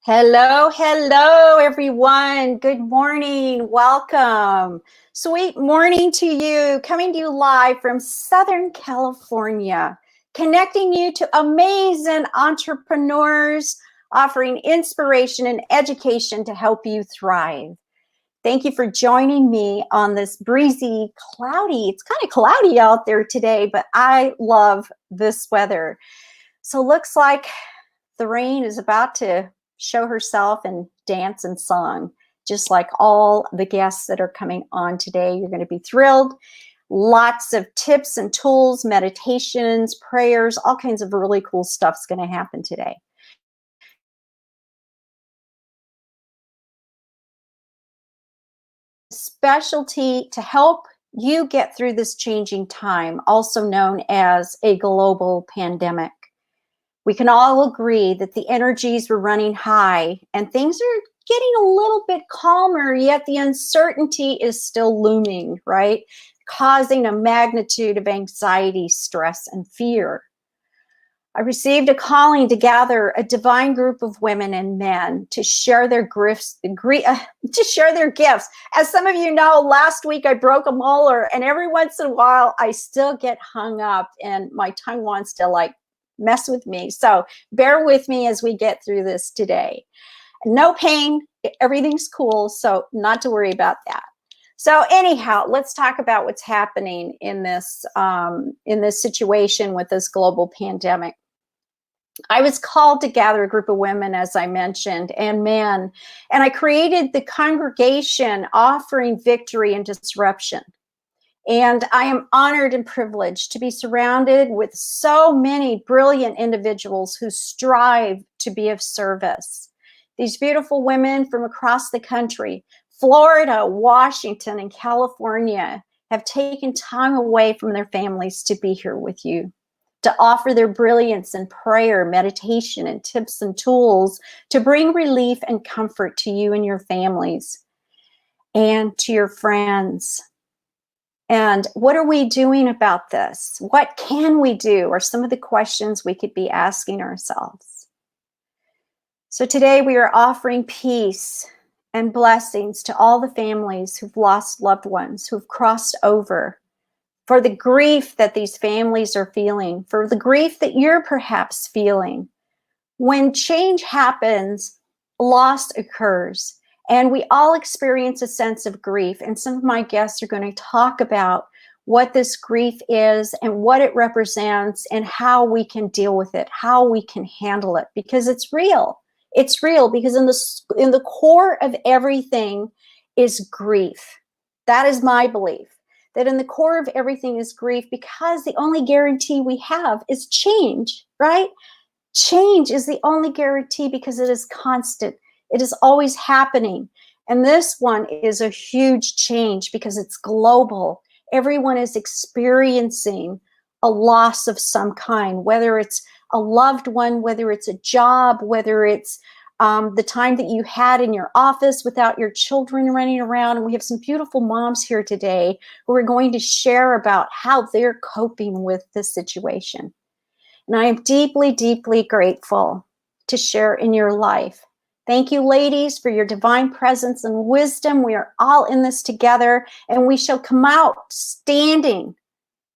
Hello, hello, everyone. Good morning. Welcome. Sweet morning to you. Coming to you live from Southern California, connecting you to amazing entrepreneurs, offering inspiration and education to help you thrive. Thank you for joining me on this breezy, cloudy. It's kind of cloudy out there today, but I love this weather. So looks like the rain is about to show herself and dance and song, just like all the guests that are coming on today. You're going to be thrilled. Lots of tips and tools, meditations, prayers, all kinds of really cool stuff's going to happen today. Specialty to help you get through this changing time, also known as a global pandemic. We can all agree that the energies were running high and things are getting a little bit calmer, yet the uncertainty is still looming, right? Causing a magnitude of anxiety, stress, and fear. I received a calling to gather a divine group of women and men to share their gifts. As some of you know, last week I broke a molar, and every once in a while I still get hung up, and my tongue wants to mess with me. So bear with me as we get through this today. No pain, everything's cool, so not to worry about that. So anyhow, let's talk about what's happening in this situation with this global pandemic. I was called to gather a group of women, as I mentioned, and men, and I created the congregation offering victory and disruption. And I am honored and privileged to be surrounded with so many brilliant individuals who strive to be of service. These beautiful women from across the country, Florida, Washington, and California, have taken time away from their families to be here with you, to offer their brilliance in prayer, meditation, and tips and tools to bring relief and comfort to you and your families and to your friends. And what are we doing about this? What can we do? Are some of the questions we could be asking ourselves. So today we are offering peace and blessings to all the families who've lost loved ones, who've crossed over, for the grief that these families are feeling, for the grief that you're perhaps feeling. When change happens, loss occurs. And we all experience a sense of grief. And some of my guests are going to talk about what this grief is and what it represents and how we can deal with it, how we can handle it, because it's real. It's real because in the core of everything is grief. That is my belief, that in the core of everything is grief, because the only guarantee we have is change, right? Change is the only guarantee because it is constant. It is always happening. And this one is a huge change because it's global. Everyone is experiencing a loss of some kind, whether it's a loved one, whether it's a job, whether it's the time that you had in your office without your children running around. And we have some beautiful moms here today who are going to share about how they're coping with this situation. And I am deeply, deeply grateful to share in your life. Thank you, ladies, for your divine presence and wisdom. We are all in this together, and we shall come out standing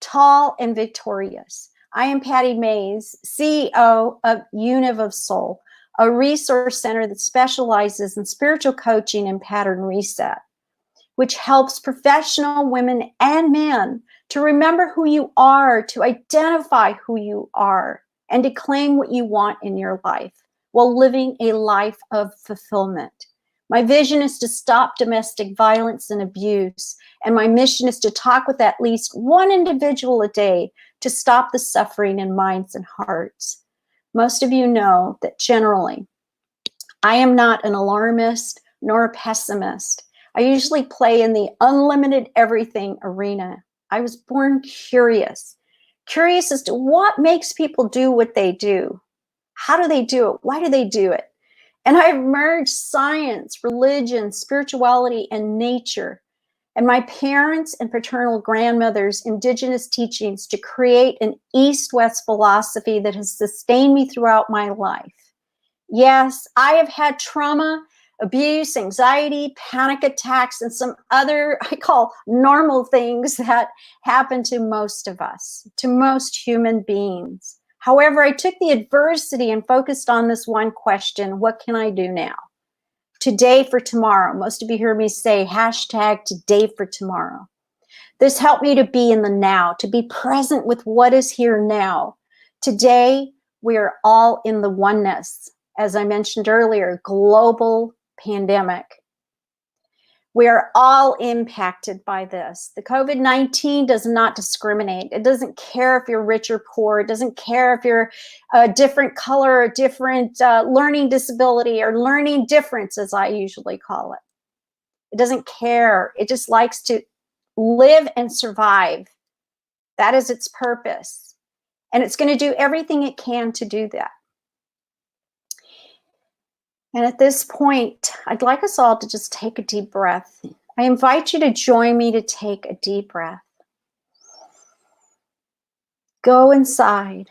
tall and victorious. I am Pati Maez, CEO of Univ of Soul, a resource center that specializes in spiritual coaching and pattern reset, which helps professional women and men to remember who you are, to identify who you are, and to claim what you want in your life while living a life of fulfillment. My vision is to stop domestic violence and abuse, and my mission is to talk with at least one individual a day to stop the suffering in minds and hearts. Most of you know that generally, I am not an alarmist nor a pessimist. I usually play in the unlimited everything arena. I was born curious as to what makes people do what they do. How do they do it? Why do they do it? And I've merged science, religion, spirituality, and nature, and my parents' and paternal grandmother's indigenous teachings to create an East-West philosophy that has sustained me throughout my life. Yes, I have had trauma, abuse, anxiety, panic attacks, and some other, I call normal things that happen to most of us, to most human beings. However, I took the adversity and focused on this one question: what can I do now? Today for tomorrow. Most of you hear me say hashtag today for tomorrow. This helped me to be in the now, to be present with what is here now. Today, we are all in the oneness. As I mentioned earlier, global pandemic. We are all impacted by this. The COVID-19 does not discriminate. It doesn't care if you're rich or poor. It doesn't care if you're a different color, a different learning disability, or learning difference, as I usually call it. It doesn't care. It just likes to live and survive. That is its purpose. And it's going to do everything it can to do that. And at this point, I'd like us all to just take a deep breath. I invite you to join me to take a deep breath. Go inside.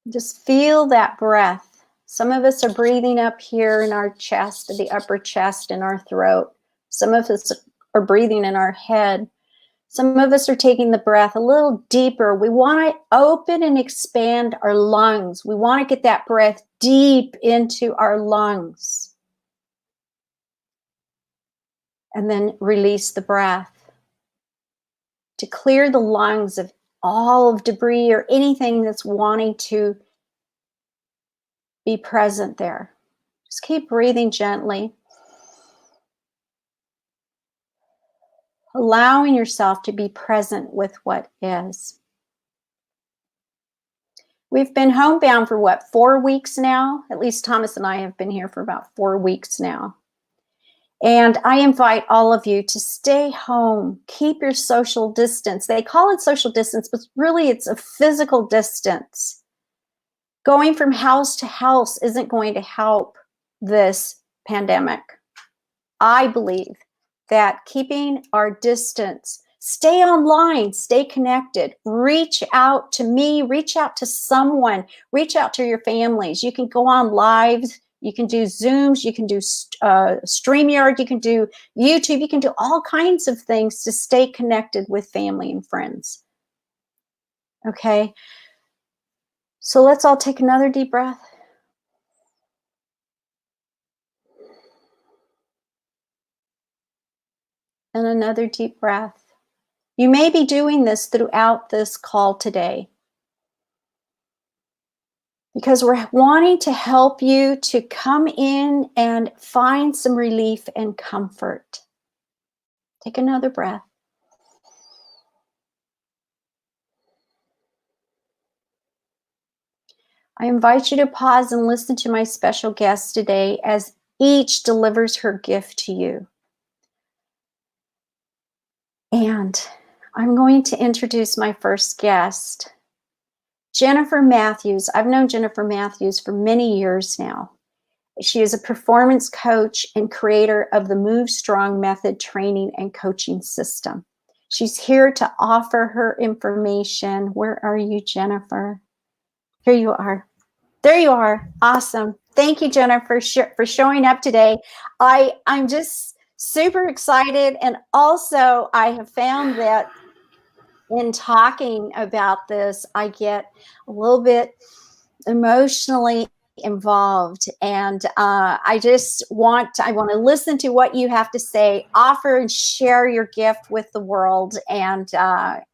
Just feel that breath. Some of us are breathing up here in our chest, the upper chest, in our throat. Some of us are breathing in our head. Some of us are taking the breath a little deeper. We want to open and expand our lungs. We want to get that breath deep into our lungs. And then release the breath to clear the lungs of all of debris or anything that's wanting to be present there. Just keep breathing gently. Allowing yourself to be present with what is. We've been homebound for what, 4 weeks now? At least Thomas and I have been here for about 4 weeks now. And I invite all of you to stay home, keep your social distance. They call it social distance, but really it's a physical distance. Going from house to house isn't going to help this pandemic. I believe that keeping our distance, stay online, stay connected, reach out to me, reach out to someone, reach out to your families. You can go on lives, you can do Zooms, you can do StreamYard, you can do YouTube, you can do all kinds of things to stay connected with family and friends. Okay, so let's all take another deep breath. And another deep breath. You may be doing this throughout this call today because we're wanting to help you to come in and find some relief and comfort. Take another breath. I invite you to pause and listen to my special guest today as each delivers her gift to you. And I'm going to introduce my first guest, Jennifer Matthews. I've known Jennifer Matthews for many years now. She is a performance coach and creator of the Move Strong Method training and coaching system. She's here to offer her information. Where are you, Jennifer? Here you are. There you are. Awesome. Thank you, Jennifer, for showing up today. I'm just super excited. And also, I have found that in talking about this, I get a little bit emotionally involved, and I want to listen to what you have to say, offer and share your gift with the world, and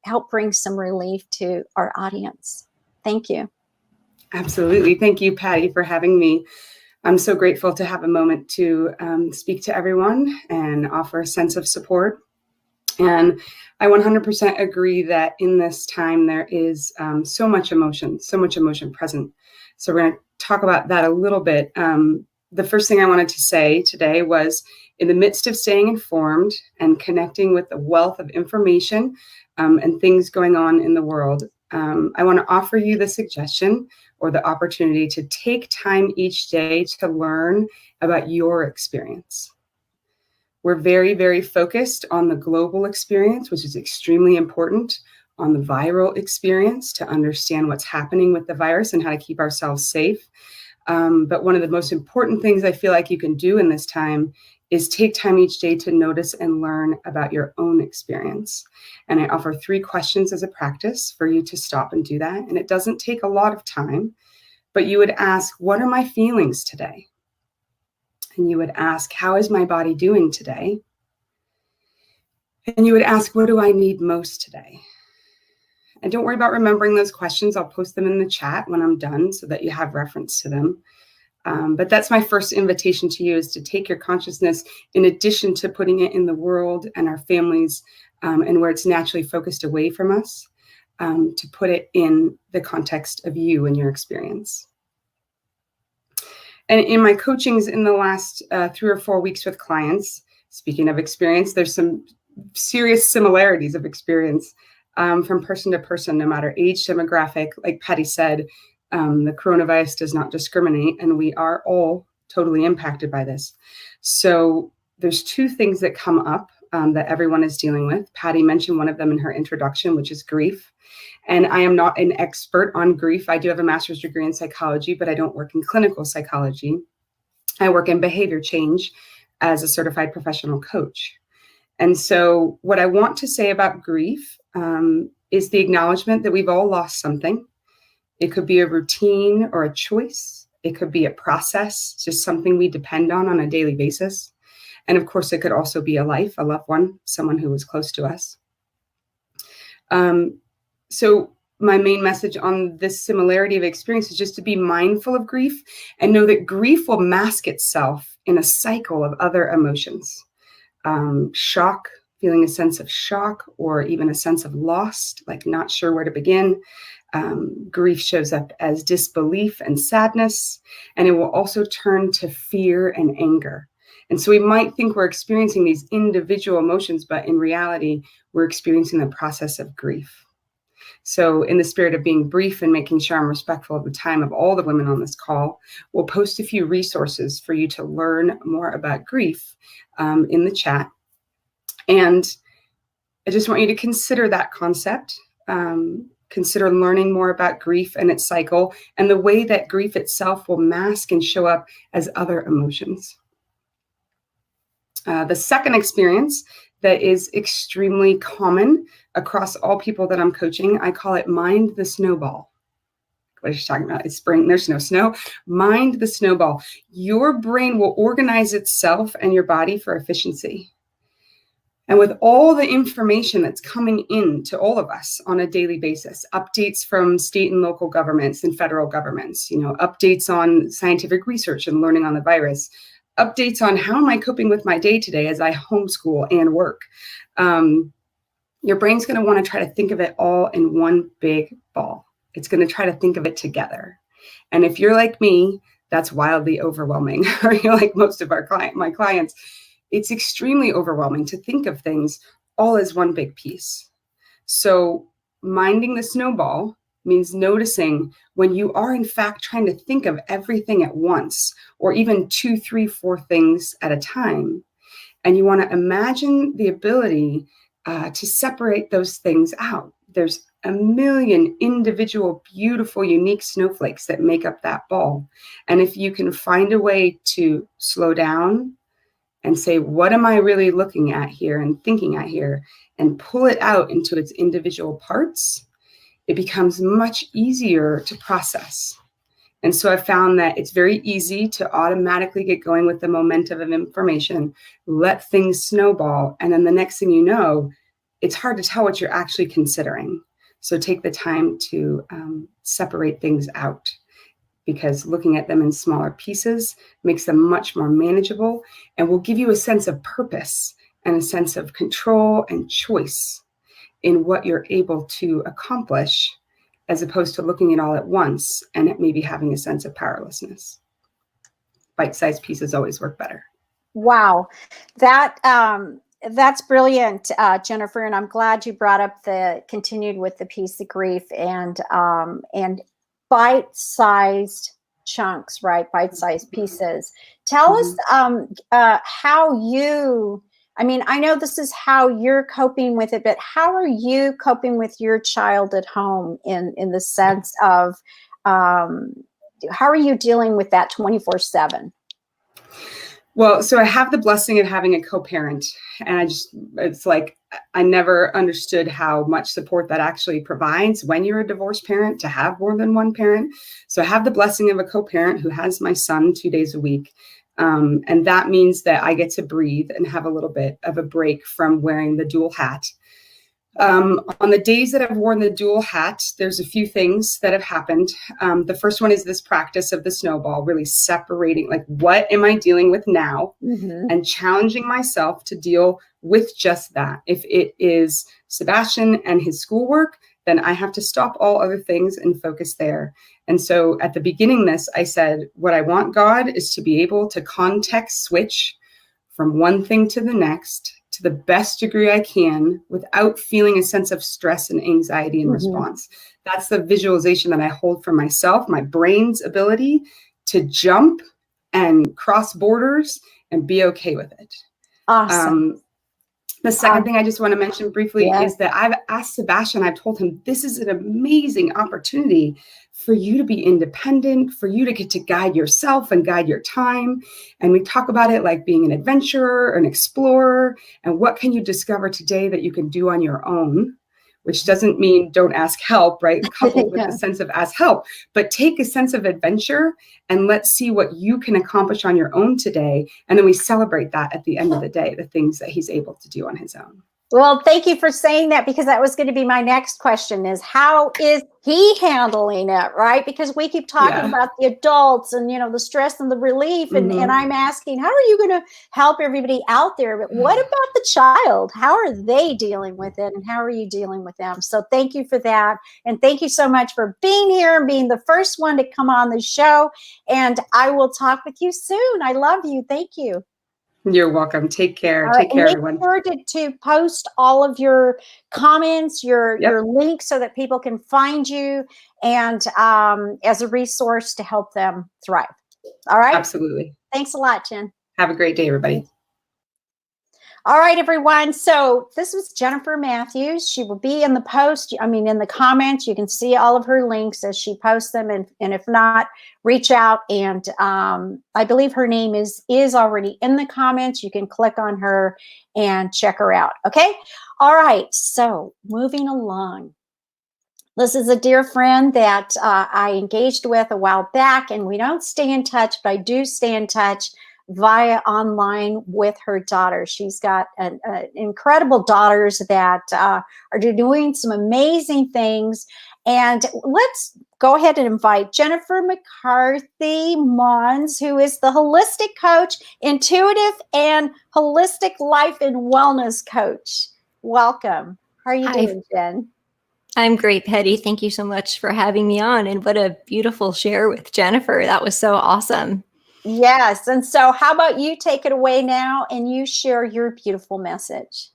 help bring some relief to our audience. Thank you. Absolutely. Thank you, Patty, for having me. I'm so grateful to have a moment to speak to everyone and offer a sense of support. And I 100% agree that in this time there is so much emotion present. So we're going to talk about that a little bit. The first thing I wanted to say today was, in the midst of staying informed and connecting with the wealth of information and things going on in the world, I want to offer you the suggestion or the opportunity to take time each day to learn about your experience. We're very, very focused on the global experience, which is extremely important. on the viral experience to understand what's happening with the virus and how to keep ourselves safe. But one of the most important things I feel like you can do in this time is take time each day to notice and learn about your own experience. And I offer 3 questions as a practice for you to stop and do that. And it doesn't take a lot of time, but you would ask, what are my feelings today? And you would ask, how is my body doing today? And you would ask, what do I need most today? And don't worry about remembering those questions. I'll post them in the chat when I'm done so that you have reference to them. But that's my first invitation to you, is to take your consciousness, in addition to putting it in the world and our families and where it's naturally focused away from us, to put it in the context of you and your experience. And in my coachings in the last 3 or 4 weeks with clients, speaking of experience, there's some serious similarities of experience from person to person, no matter age, demographic. Like Patti said, the coronavirus does not discriminate, and we are all totally impacted by this. So there's 2 things that come up that everyone is dealing with. Patti mentioned one of them in her introduction, which is grief. And I am not an expert on grief. I do have a master's degree in psychology, but I don't work in clinical psychology. I work in behavior change as a certified professional coach. And so what I want to say about grief is the acknowledgement that we've all lost something. It could be a routine or a choice. It could be a process, just something we depend on a daily basis. And of course, it could also be a life, a loved one, someone who was close to us. So my main message on this similarity of experience is just to be mindful of grief and know that grief will mask itself in a cycle of other emotions. Shock, feeling a sense of shock, or even a sense of loss, like not sure where to begin. Grief shows up as disbelief and sadness, and it will also turn to fear and anger. And so we might think we're experiencing these individual emotions, but in reality, we're experiencing the process of grief. So in the spirit of being brief and making sure I'm respectful of the time of all the women on this call, we'll post a few resources for you to learn more about grief in the chat. And I just want you to consider that concept. Consider learning more about grief and its cycle and the way that grief itself will mask and show up as other emotions. The second experience that is extremely common across all people that I'm coaching, I call it mind the snowball. What is she talking about? It's spring, there's no snow. Mind the snowball. Your brain will organize itself and your body for efficiency. And with all the information that's coming in to all of us on a daily basis, updates from state and local governments and federal governments, updates on scientific research and learning on the virus, updates on how am I coping with my day today as I homeschool and work. Your brain's going to want to try to think of it all in one big ball. It's going to try to think of it together. And if you're like me, that's wildly overwhelming. Or you're like most of my clients, it's extremely overwhelming to think of things all as one big piece. So minding the snowball means noticing when you are in fact trying to think of everything at once, or even 2, 3, 4 things at a time. And you want to imagine the ability to separate those things out. There's a million individual, beautiful, unique snowflakes that make up that ball. And if you can find a way to slow down and say, what am I really looking at here and thinking at here, and pull it out into its individual parts, it becomes much easier to process. And so I found that it's very easy to automatically get going with the momentum of information, let things snowball, and then the next thing you know, it's hard to tell what you're actually considering. So take the time to separate things out, because looking at them in smaller pieces makes them much more manageable and will give you a sense of purpose and a sense of control and choice in what you're able to accomplish, as opposed to looking at all at once and it maybe having a sense of powerlessness. Bite-sized pieces always work better. Wow. That's brilliant, Jennifer. And I'm glad you brought up continued with the piece of grief and bite-sized chunks, right? Bite-sized pieces. Tell us how you I mean, I know this is how you're coping with it, but how are you coping with your child at home in the sense of how are you dealing with that 24/7? Well, so I have the blessing of having a co-parent, and it's like, I never understood how much support that actually provides when you're a divorced parent to have more than one parent. So I have the blessing of a co-parent who has my son 2 days a week. And that means that I get to breathe and have a little bit of a break from wearing the dual hat. On the days that I've worn the dual hat, there's a few things that have happened. The first one is this practice of the snowball, really separating, like, what am I dealing with now? Mm-hmm. And challenging myself to deal with just that. If it is Sebastian and his schoolwork, then I have to stop all other things and focus there. And so at the beginning of this, I said, what I want, God, is to be able to context switch from one thing to the next to the best degree I can without feeling a sense of stress and anxiety in response. That's the visualization that I hold for myself, my brain's ability to jump and cross borders and be okay with it. Awesome. The second thing I just want to mention briefly Yeah. is that I've asked Sebastian, I've told him, this is an amazing opportunity for you to be independent, for you to get to guide yourself and guide your time. And we talk about it like being an adventurer, an explorer, and what can you discover today that you can do on your own, which doesn't mean don't ask help, right? Coupled with Yeah. the sense of ask help, but take a sense of adventure and let's see what you can accomplish on your own today. And then we celebrate that at the end of the day, the things that he's able to do on his own. Well, thank you for saying that, because that was going to be my next question, is how is he handling it, right? Because we keep talking about the adults and, the stress and the relief. And I'm asking, how are you going to help everybody out there? But what about the child? How are they dealing with it? And how are you dealing with them? So thank you for that. And thank you so much for being here and being the first one to come on the show. And I will talk with you soon. I love you. Thank you. You're welcome. Take care. All right. Take care, and everyone. Make sure to post all of your comments, your links, so that people can find you and as a resource to help them thrive. All right. Absolutely. Thanks a lot, Jen. Have a great day, everybody. All right, everyone. So this was Jennifer Matthews. She will be in the post. In the comments. You can see all of her links as she posts them. And if not, reach out. And I believe her name is already in the comments. You can click on her and check her out. Okay. All right. So moving along. This is a dear friend that I engaged with a while back, and we don't stay in touch, but I do stay in touch via online with her daughter. She's got incredible daughters that are doing some amazing things. And let's go ahead and invite Jennifer McCarthy Mons, who is the holistic coach, intuitive and holistic life and wellness coach. Welcome. How are you doing, Jen? I'm great, Patty. Thank you so much for having me on. And what a beautiful share with Jennifer. That was so awesome. Yes. And so how about you take it away now and you share your beautiful message?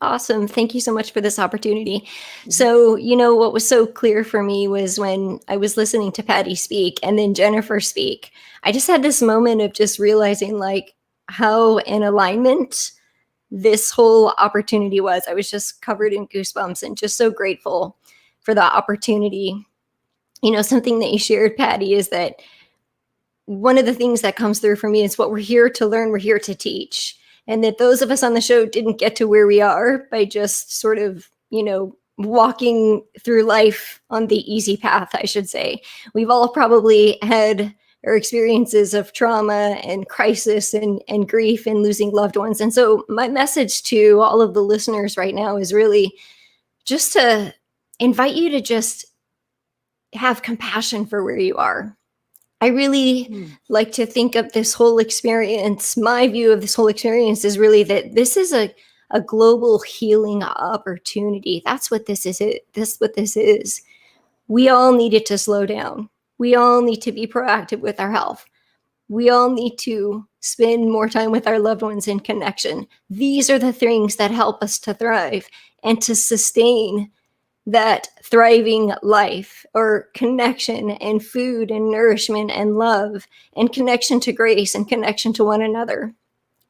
Awesome. Thank you so much for this opportunity. So, what was so clear for me was when I was listening to Patty speak and then Jennifer speak, I just had this moment of just realizing how in alignment this whole opportunity was. I was just covered in goosebumps and just so grateful for the opportunity. Something that you shared, Patty, is that one of the things that comes through for me is what we're here to learn, we're here to teach. And that those of us on the show didn't get to where we are by just sort of, walking through life on the easy path, I should say. We've all probably had our experiences of trauma and crisis and grief and losing loved ones. And so my message to all of the listeners right now is really just to invite you to just have compassion for where you are. I really like to think of this whole experience. My view of this whole experience is really that this is a global healing opportunity. That's what this is. This what this is. We all needed to slow down. We all need to be proactive with our health. We all need to spend more time with our loved ones in connection. These are the things that help us to thrive and to sustain that thriving life, or connection and food and nourishment and love and connection to grace and connection to one another.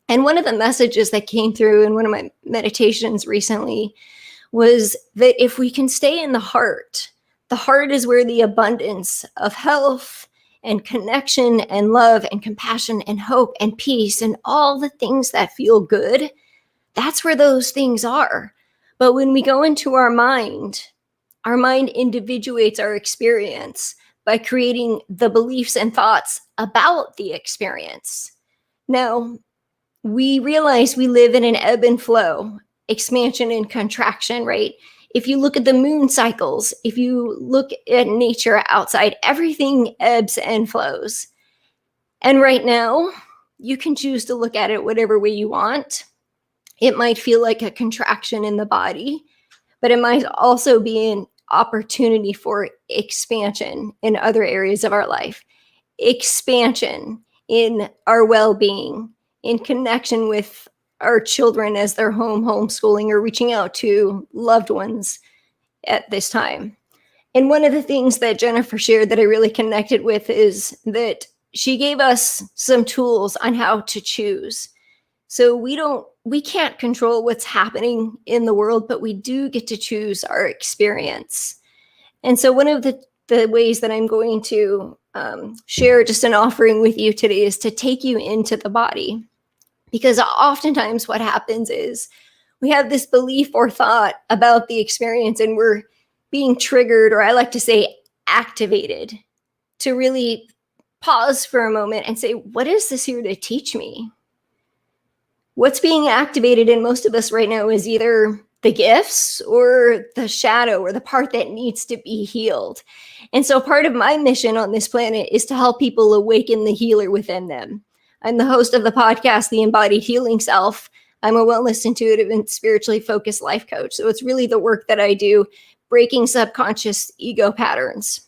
And one of the messages that came through in one of my meditations recently was that if we can stay in the heart is where the abundance of health and connection and love and compassion and hope and peace and all the things that feel good, that's where those things are. But when we go into our mind individuates our experience by creating the beliefs and thoughts about the experience. Now, we realize we live in an ebb and flow, expansion and contraction, right? If you look at the moon cycles, if you look at nature outside, everything ebbs and flows. And right now, you can choose to look at it whatever way you want. It might feel like a contraction in the body, but it might also be an opportunity for expansion in other areas of our life. Expansion in our well-being, in connection with our children as they're homeschooling or reaching out to loved ones at this time. And one of the things that Jennifer shared that I really connected with is that she gave us some tools on how to choose. So we can't control what's happening in the world, but we do get to choose our experience. And so one of the ways that I'm going to share just an offering with you today is to take you into the body. Because oftentimes what happens is we have this belief or thought about the experience and we're being triggered, or I like to say activated, to really pause for a moment and say, what is this here to teach me? What's being activated in most of us right now is either the gifts or the shadow or the part that needs to be healed. And so part of my mission on this planet is to help people awaken the healer within them. I'm the host of the podcast, The Embodied Healing Self. I'm a wellness, intuitive, and spiritually focused life coach. So it's really the work that I do, breaking subconscious ego patterns.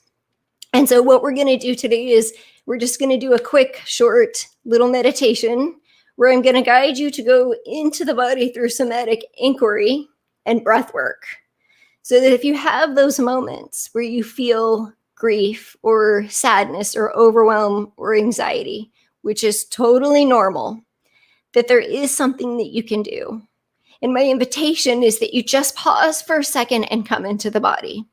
And so what we're going to do today is we're just going to do a quick, short little meditation where I'm going to guide you to go into the body through somatic inquiry and breath work. So that if you have those moments where you feel grief or sadness or overwhelm or anxiety, which is totally normal, that there is something that you can do. And my invitation is that you just pause for a second and come into the body.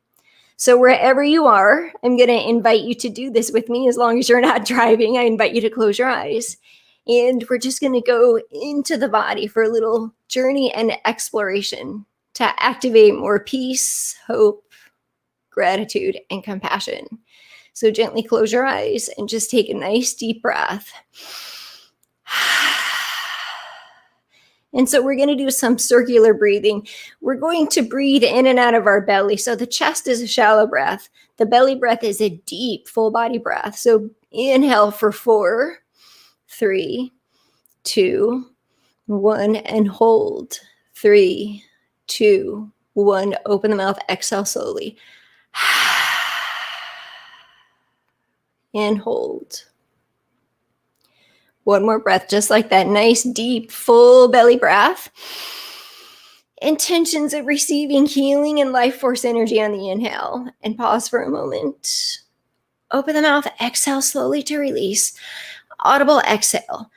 So wherever you are, I'm going to invite you to do this with me. As long as you're not driving, I invite you to close your eyes. And we're just going to go into the body for a little journey and exploration to activate more peace, hope, gratitude, and compassion. So gently close your eyes and just take a nice deep breath. And so we're going to do some circular breathing. We're going to breathe in and out of our belly. So the chest is a shallow breath. The belly breath is a deep, full body breath. So inhale for 4, 3, 2, 1, and hold. 3, 2, 1. Open the mouth. Exhale slowly. And hold. One more breath, just like that. Nice, deep, full belly breath. Intentions of receiving healing and life force energy on the inhale. And pause for a moment. Open the mouth. Exhale slowly to release. Audible exhale.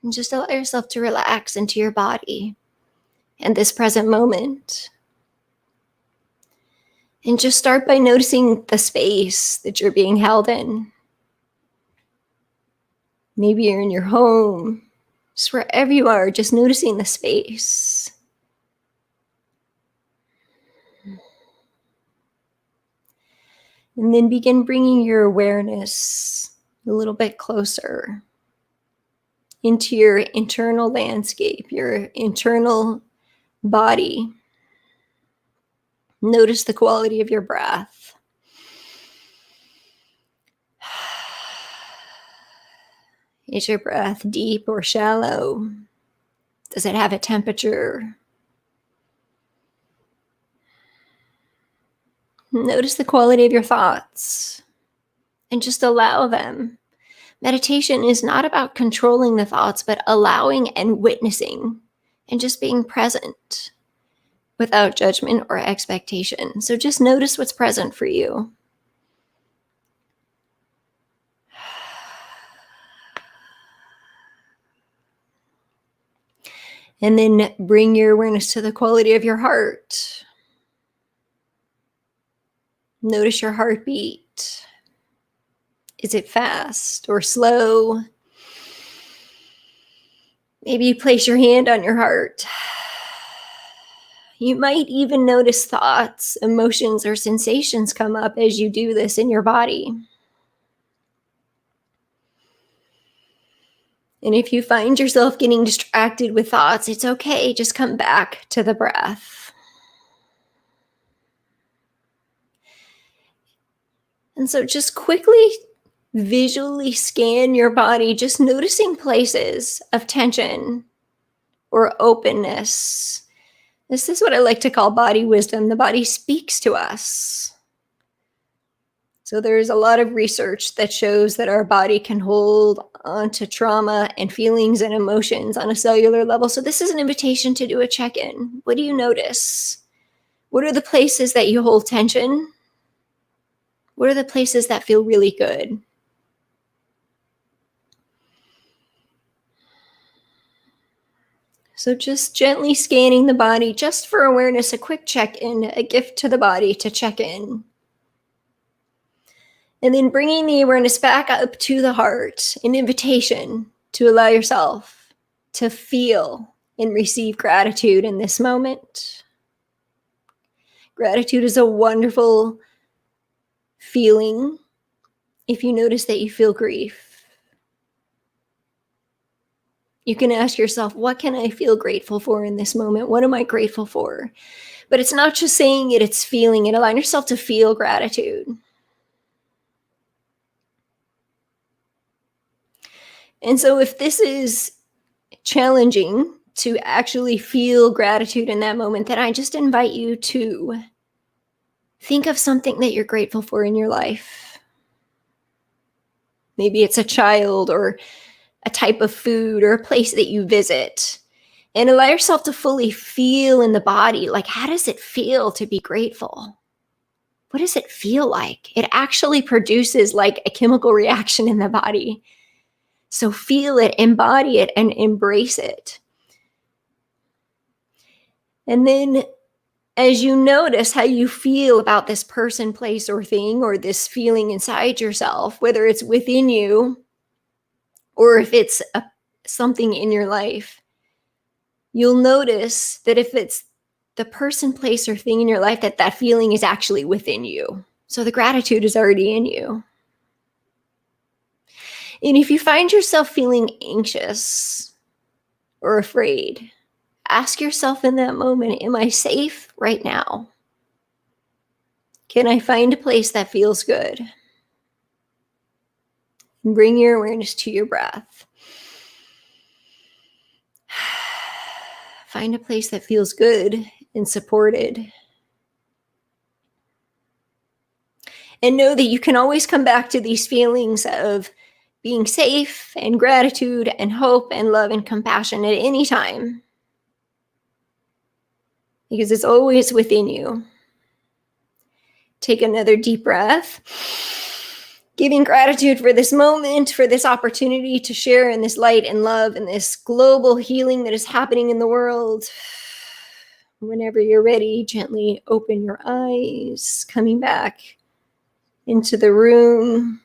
And just allow yourself to relax into your body and this present moment. And just start by noticing the space that you're being held in. Maybe you're in your home, just wherever you are, just noticing the space. And then begin bringing your awareness a little bit closer into your internal landscape, your internal body. Notice the quality of your breath. Is your breath deep or shallow? Does it have a temperature? Notice the quality of your thoughts and just allow them. Meditation is not about controlling the thoughts, but allowing and witnessing and just being present without judgment or expectation. So just notice what's present for you. And then bring your awareness to the quality of your heart. Notice your heartbeat. Is it fast or slow? Maybe you place your hand on your heart. You might even notice thoughts, emotions, or sensations come up as you do this in your body. And if you find yourself getting distracted with thoughts, it's okay. Just come back to the breath. And so just quickly visually scan your body, just noticing places of tension or openness. This is what I like to call body wisdom. The body speaks to us. So there's a lot of research that shows that our body can hold onto trauma and feelings and emotions on a cellular level. So this is an invitation to do a check-in. What do you notice? What are the places that you hold tension? What are the places that feel really good? So just gently scanning the body just for awareness, a quick check-in, a gift to the body to check in. And then bringing the awareness back up to the heart, an invitation to allow yourself to feel and receive gratitude in this moment. Gratitude is a wonderful feeling if you notice that you feel grief. You can ask yourself, what can I feel grateful for in this moment? What am I grateful for? But it's not just saying it, it's feeling it. Allow yourself to feel gratitude. And so if this is challenging to actually feel gratitude in that moment, then I just invite you to think of something that you're grateful for in your life. Maybe it's a child or a type of food or a place that you visit. And allow yourself to fully feel in the body, like, how does it feel to be grateful? What does it feel like? It actually produces like a chemical reaction in the body. So feel it, embody it, and embrace it. And then as you notice how you feel about this person, place, or thing, or this feeling inside yourself, whether it's within you or if it's something in your life, you'll notice that if it's the person, place, or thing in your life, that that feeling is actually within you. So the gratitude is already in you. And if you find yourself feeling anxious or afraid, ask yourself in that moment, am I safe right now? Can I find a place that feels good? And bring your awareness to your breath. Find a place that feels good and supported. And know that you can always come back to these feelings of being safe and gratitude and hope and love and compassion at any time. Because it's always within you. Take another deep breath. Giving gratitude for this moment, for this opportunity to share in this light and love and this global healing that is happening in the world. Whenever you're ready, gently open your eyes, coming back into the room.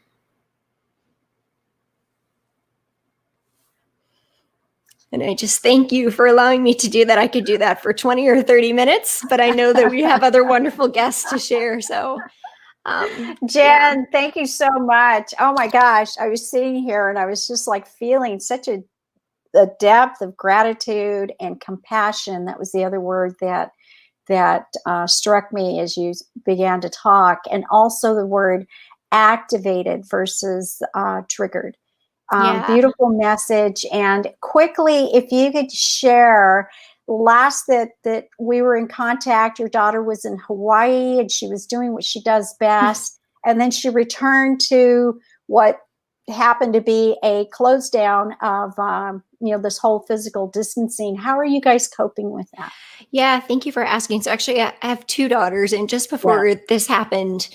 And I just thank you for allowing me to do that. I could do that for 20 or 30 minutes, but I know that we have other wonderful guests to share. So, Jen, thank you so much. Oh my gosh. I was sitting here and I was just like feeling such a depth of gratitude and compassion. That was the other word that struck me as you began to talk. And also the word activated versus triggered. Beautiful message. And quickly, if you could share, last that we were in contact, your daughter was in Hawaii and she was doing what she does best. And then she returned to what happened to be a close down of, this whole physical distancing. How are you guys coping with that? Yeah, thank you for asking. So actually, I have two daughters. And just before this happened,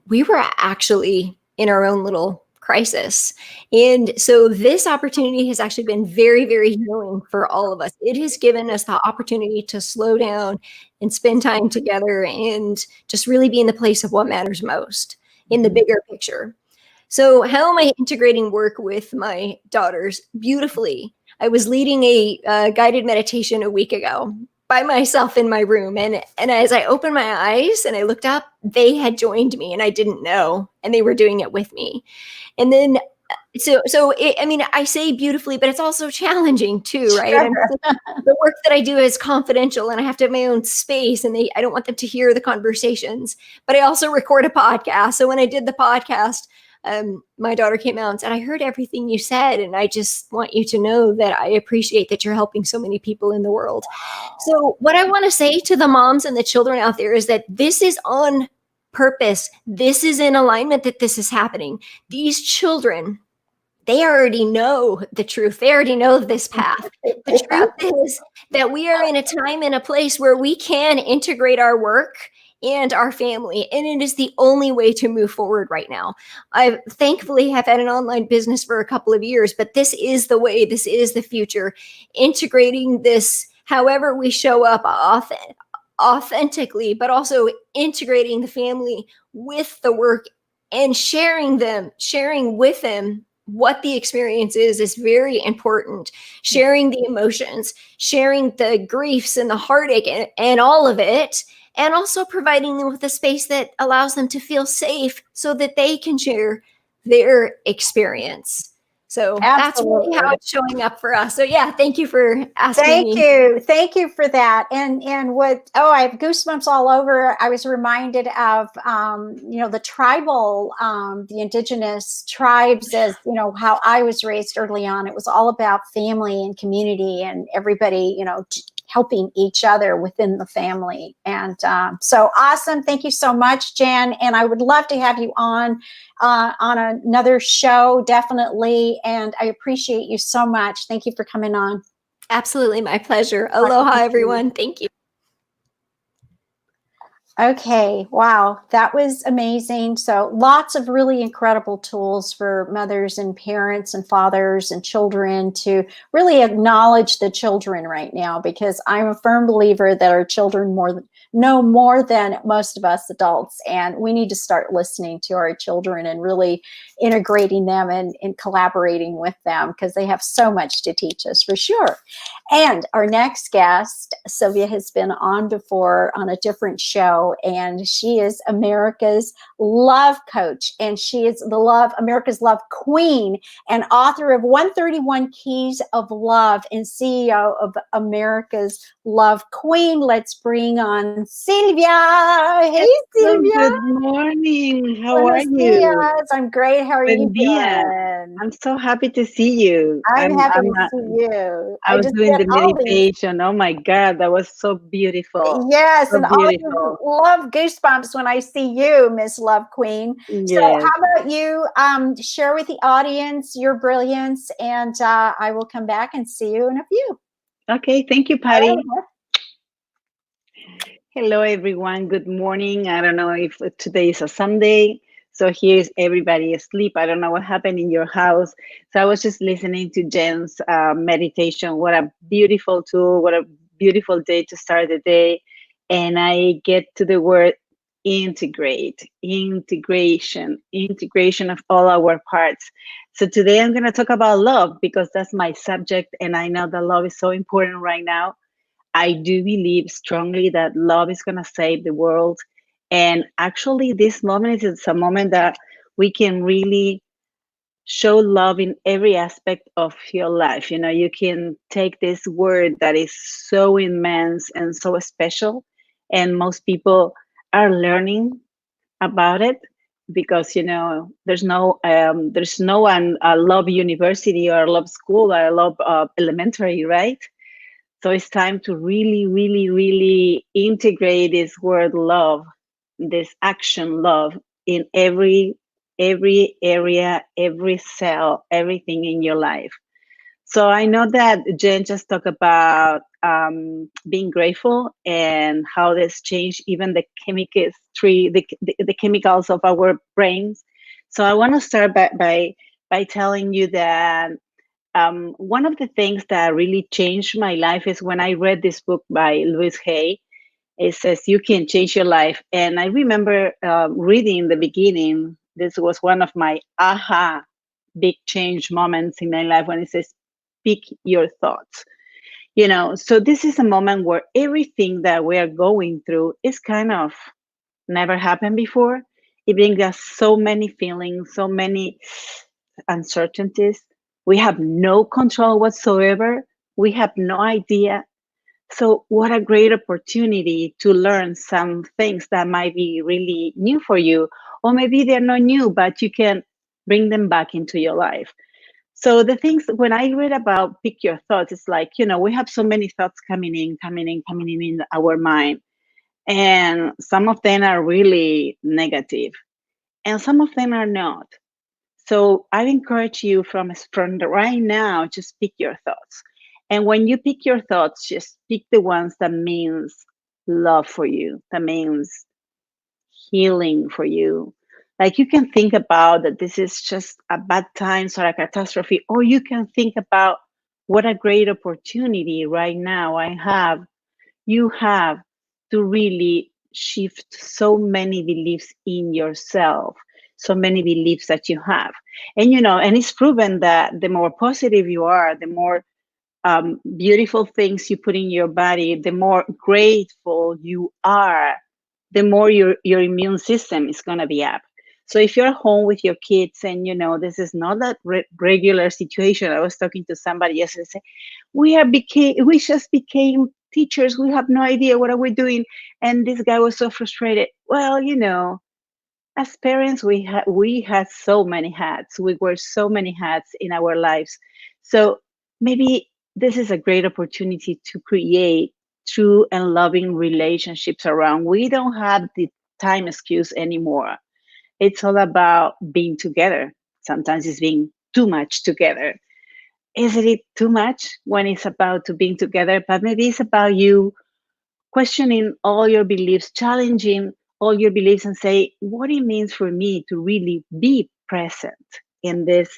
we were actually in our own little crisis. And so this opportunity has actually been very, very healing for all of us. It has given us the opportunity to slow down and spend time together and just really be in the place of what matters most in the bigger picture. So how am I integrating work with my daughters? Beautifully. I was leading a guided meditation a week ago by myself in my room. And as I opened my eyes and I looked up, they had joined me and I didn't know, and they were doing it with me. And then, I say beautifully, but it's also challenging too, right? Sure. I mean, the work that I do is confidential and I have to have my own space, and I don't want them to hear the conversations, but I also record a podcast. So when I did the podcast, my daughter came out and said, I heard everything you said, and I just want you to know that I appreciate that you're helping so many people in the world. So what I want to say to the moms and the children out there is that this is on purpose. This is in alignment, that this is happening. These children, they already know the truth. They already know this path. The truth is that we are in a time and a place where we can integrate our work and our family, and it is the only way to move forward right now. I thankfully have had an online business for a couple of years, but this is the way. This is the future. Integrating this, however we show up authentically, but also integrating the family with the work and sharing with them what the experience is very important. Sharing the emotions, sharing the griefs and the heartache and all of it, and also providing them with a space that allows them to feel safe so that they can share their experience. So that's really how it's showing up for us. So yeah, thank you for asking me. Thank you for that. And I have goosebumps all over. I was reminded of the tribal, the indigenous tribes, as how I was raised early on. It was all about family and community and everybody, helping each other within the family. And so awesome. Thank you so much, Jan. And I would love to have you on another show, definitely. And I appreciate you so much. Thank you for coming on. Absolutely. My pleasure. Aloha, everyone. Thank you. Okay. Wow. That was amazing. So lots of really incredible tools for mothers and parents and fathers and children to really acknowledge the children right now, because I'm a firm believer that our children know more than most of us adults. And we need to start listening to our children and really integrating them and collaborating with them, because they have so much to teach us for sure. And our next guest, Sylvia, has been on before on a different show, and she is America's love coach, and she is America's love queen, and author of 131 Keys of Love, and CEO of America's Love Queen. Let's bring on Sylvia. Hey, Sylvia. Good morning. How are you? I'm great. How are you doing? I'm so happy to see you. I'm happy to see you. I was doing the meditation. Oh my God, that was so beautiful. Yes, so and beautiful. all love goosebumps when I see you, Miss Love Queen. Yes. So how about you share with the audience your brilliance, and I will come back and see you in a few. Okay, thank you, Patty. Hello, everyone. Good morning. I don't know if today is a Sunday, so here's everybody asleep. I don't know what happened in your house. So I was just listening to Jen's meditation. What a beautiful tool. What a beautiful day to start the day. And I get to the word integration of all our parts. So today I'm going to talk about love, because that's my subject. And I know that love is so important right now. I do believe strongly that love is going to save the world. And actually, this moment is a moment that we can really show love in every aspect of your life. You can take this word that is so immense and so special, and most people are learning about it, because there's no a love university or a love school or a love elementary, right? So it's time to really, really, really integrate this word love, this action love, in every area, every cell, everything in your life. So I know that Jen just talked about being grateful and how this changed even the chemicals of our brains. So I want to start by telling you that one of the things that really changed my life is when I read this book by Louise Hay. It says you can change your life, and I remember reading in the beginning. This was one of my aha big change moments in my life when it says, "Speak your thoughts." So this is a moment where everything that we are going through is kind of never happened before. It brings us so many feelings, so many uncertainties. We have no control whatsoever. We have no idea. So, what a great opportunity to learn some things that might be really new for you, or maybe they're not new, but you can bring them back into your life. So, the things when I read about pick your thoughts, it's like, we have so many thoughts coming in our mind. And some of them are really negative, and some of them are not. So I encourage you from right now, just pick your thoughts. And when you pick your thoughts, just pick the ones that means love for you, that means healing for you. Like you can think about that this is just a bad times or a catastrophe, or you can think about what a great opportunity right now you have to really shift so many beliefs in yourself, so many beliefs that you have. And it's proven that the more positive you are, the more beautiful things you put in your body, the more grateful you are, the more your immune system is going to be up. So if you're home with your kids and this is not that regular situation. I was talking to somebody yesterday, say, we just became teachers. We have no idea what are we doing. And this guy was so frustrated. Well, as parents, we had so many hats. We wear so many hats in our lives. So maybe this is a great opportunity to create true and loving relationships around. We don't have the time excuse anymore. It's all about being together. Sometimes it's being too much together. Isn't it too much when it's about to being together? But maybe it's about you questioning all your beliefs, challenging all your beliefs, and say what it means for me to really be present in this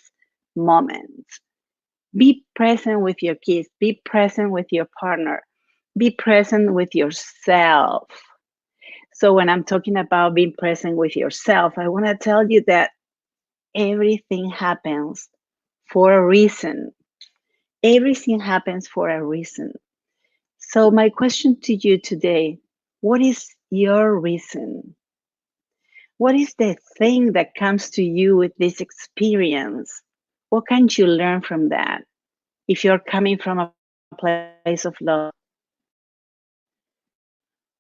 moment. Be present with your kids, be present with your partner, be present with yourself. So, when I'm talking about being present with yourself, I want to tell you that everything happens for a reason. Everything happens for a reason. So, my question to you today, what is your reason? What is the thing that comes to you with this experience? What can you learn from that? If you're coming from a place of love,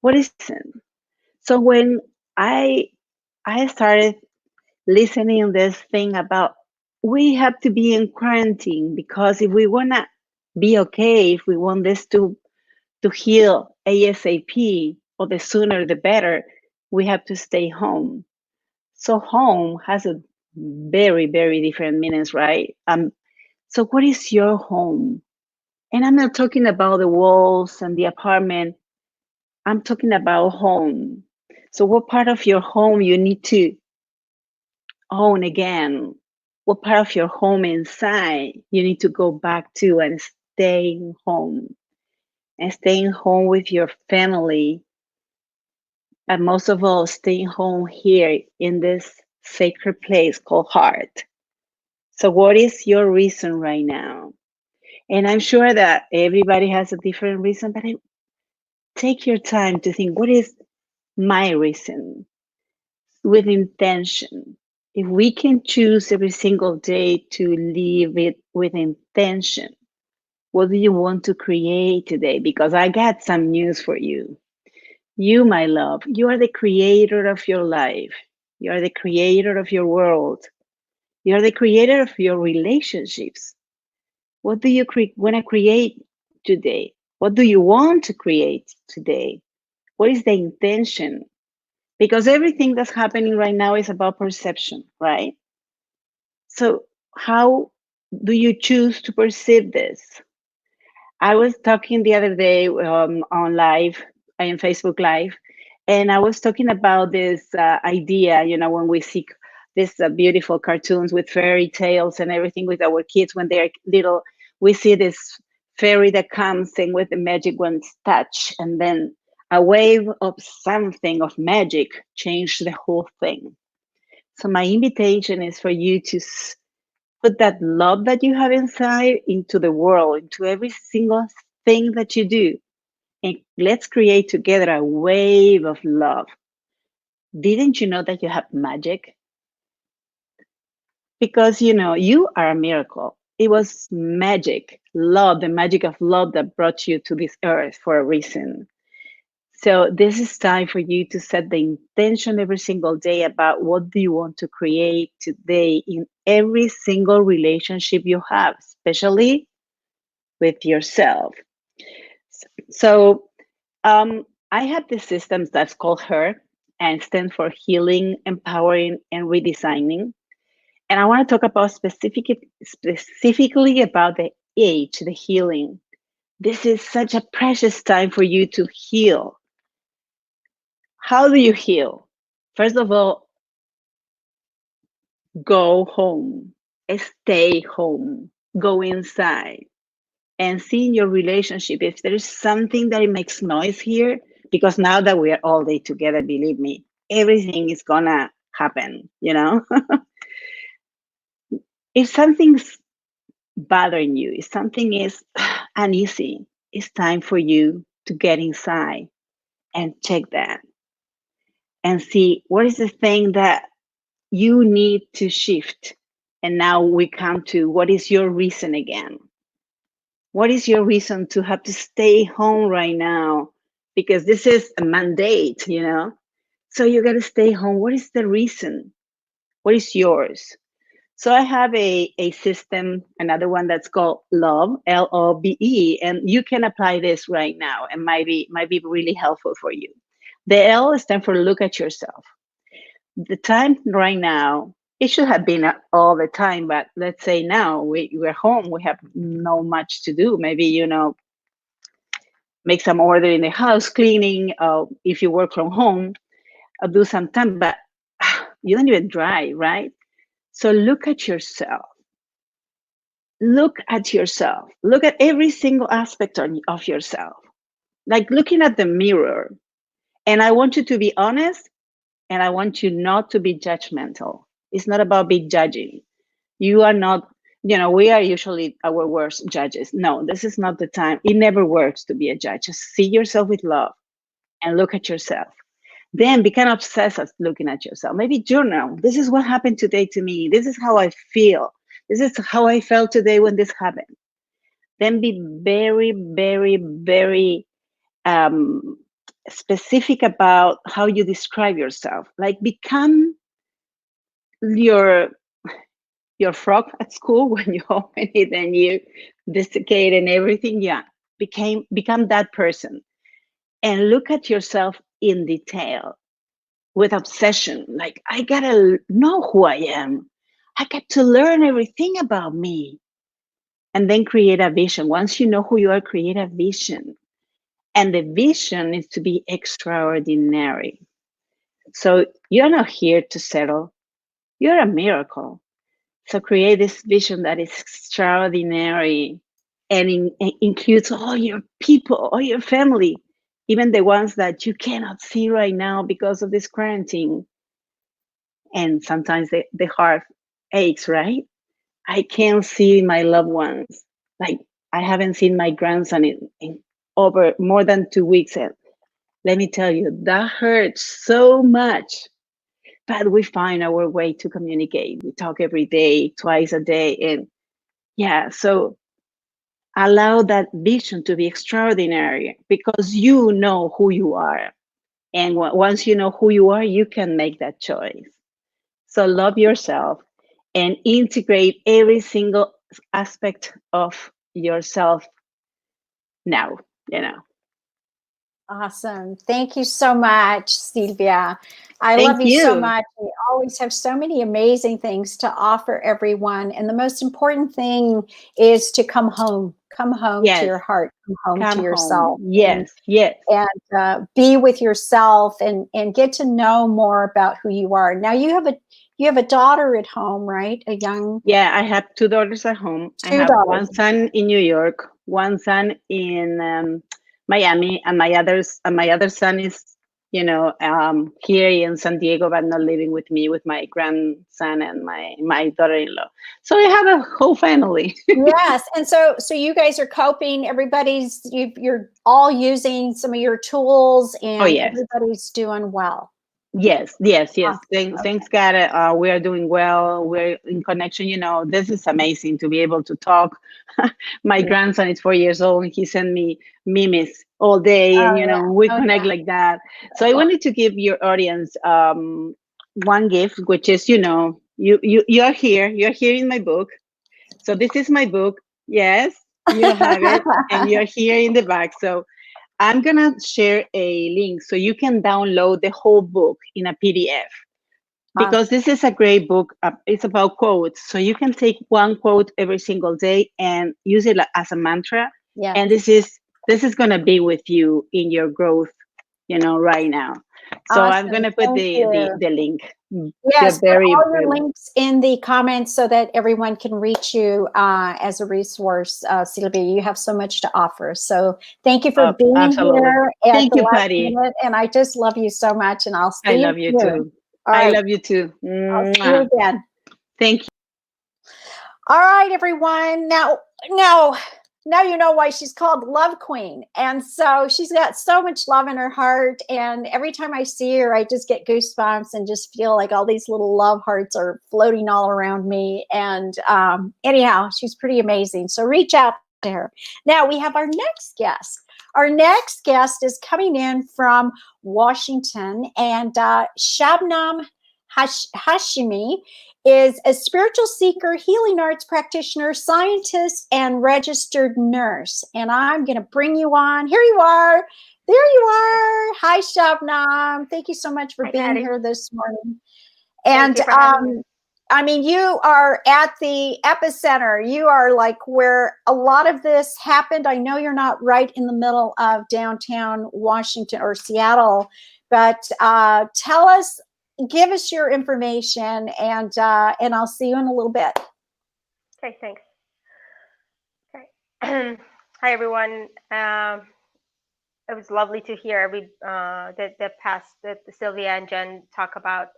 what is reason? So when I started listening this thing about we have to be in quarantine because if we wanna be okay, if we want this to heal ASAP, or the sooner the better, we have to stay home. So home has a very, very different meanings, right? So what is your home? And I'm not talking about the walls and the apartment. I'm talking about home. So what part of your home you need to own again? What part of your home inside you need to go back to and staying home? And staying home with your family, and most of all, staying home here in this sacred place called heart. So, what is your reason right now? And I'm sure that everybody has a different reason, but take your time to think what is my reason with intention. If we can choose every single day to live it with intention, what do you want to create today? Because I got some news for you. You, my love, you are the creator of your life. You are the creator of your world. You are the creator of your relationships. What do you want to create today? What do you want to create today? What is the intention? Because everything that's happening right now is about perception, right? So, how do you choose to perceive this? I was talking the other day on live, in Facebook Live, and I was talking about this idea, when we seek these beautiful cartoons with fairy tales and everything with our kids when they're little. We see this fairy that comes in with the magic wand's touch, and then a wave of something of magic changed the whole thing. So my invitation is for you to put that love that you have inside into the world, into every single thing that you do. And let's create together a wave of love. Didn't you know that you have magic? Because, you are a miracle. It was magic, love, the magic of love that brought you to this earth for a reason. So this is time for you to set the intention every single day about what do you want to create today in every single relationship you have, especially with yourself. So I have this system that's called HER, and stands for Healing, Empowering, and Redesigning. And I want to talk about specifically about the H, the healing. This is such a precious time for you to heal. How do you heal? First of all, go home, stay home, go inside, and see in your relationship if there is something that it makes noise here. Because now that we are all day together, believe me, everything is gonna happen, If something's bothering you, if something is uneasy, it's time for you to get inside and check that and see what is the thing that you need to shift. And now we come to what is your reason again? What is your reason to have to stay home right now? Because this is a mandate, So you got to stay home. What is the reason? What is yours? So I have a system, another one that's called LOVE, LOVE, and you can apply this right now and might be really helpful for you. The L stands for look at yourself. The time right now, it should have been all the time, but let's say now we're home, we have no much to do. Maybe, make some order in the house, cleaning, if you work from home, do some time, but you don't even drive, right? So look at yourself. Look at yourself. Look at every single aspect of yourself. Like looking at the mirror. And I want you to be honest, and I want you not to be judgmental. It's not about being judging. You are not, we are usually our worst judges. No, this is not the time. It never works to be a judge. Just see yourself with love and look at yourself. Then become obsessed at looking at yourself. Maybe journal. This is what happened today to me. This is how I feel. This is how I felt today when this happened. Then be very, very, very specific about how you describe yourself. Like become your frog at school when you open it and you desiccate and everything. Yeah, become that person. And look at yourself in detail with obsession. Like, I gotta know who I am. I got to learn everything about me. And then create a vision. Once you know who you are, create a vision. And the vision is to be extraordinary. So you're not here to settle. You're a miracle. So create this vision that is extraordinary and includes all your people, all your family, even the ones that you cannot see right now because of this quarantine. And sometimes the heart aches, right? I can't see my loved ones. Like, I haven't seen my grandson in over more than 2 weeks. And let me tell you, that hurts so much. But we find our way to communicate. We talk every day, twice a day. And yeah, so allow that vision to be extraordinary because you know who you are. And once you know who you are, you can make that choice. So love yourself and integrate every single aspect of yourself now, Awesome. Thank you so much, Sylvia. I Thank love you so you. much. We always have so many amazing things to offer everyone. And the most important thing is to come home. Come home Yes. to your heart. Come home Come to yourself. home. Yes, yes. And be with yourself and get to know more about who you are. Now you have You have a daughter at home, right? A young Yeah, I have two daughters at home. I two have one daughters. son in New York, one son in Miami, and my other son is, here in San Diego, but not living with me, with my grandson and my daughter-in-law. So I have a whole family. Yes, and so you guys are coping. You're all using some of your tools, Oh and yes. everybody's doing well. Yes. Awesome. Thanks God, we are doing well. We're in connection. This is amazing to be able to talk. My grandson is 4 years old, and he sent me memes all day, and Oh yeah. we Oh connect yeah. like that. So I wanted to give your audience one gift, which is, you're here. You're here in my book. So this is my book. Yes, you have it, and you're here in the back. So I'm going to share a link so you can download the whole book in a PDF, because this is a great book. It's about quotes. So you can take one quote every single day and use it as a mantra. Yeah. And this is going to be with you in your growth, right now. So I'm going to put the link. Yes, put Very, all your very links in the comments so that everyone can reach you as a resource. Sylvia, you have so much to offer. So thank you for being absolutely. here at Thank the you, last Patti. minute. And I just love you so much. And I'll see I you love you soon. too. All I right. love you too. I'll see you again. Thank you. All right, everyone. Now you know why she's called Love Queen. And so she's got so much love in her heart. And every time I see her, I just get goosebumps and just feel like all these little love hearts are floating all around me. And anyhow, she's pretty amazing. So reach out to her. Now we have our next guest. Our next guest is coming in from Washington, and Shabnam Hashemi is a spiritual seeker, healing arts practitioner, scientist, and registered nurse. And I'm going to bring you on. Here you are. There you are. Hi, Shabnam. Thank you so much for being here this morning. And I mean, you are at the epicenter. You are like where a lot of this happened. I know you're not right in the middle of downtown Washington or Seattle, but tell us, give us your information, and I'll see you in a little bit. Okay, thanks. Okay. Hi, everyone. It was lovely to hear that Sylvia and Jen talk about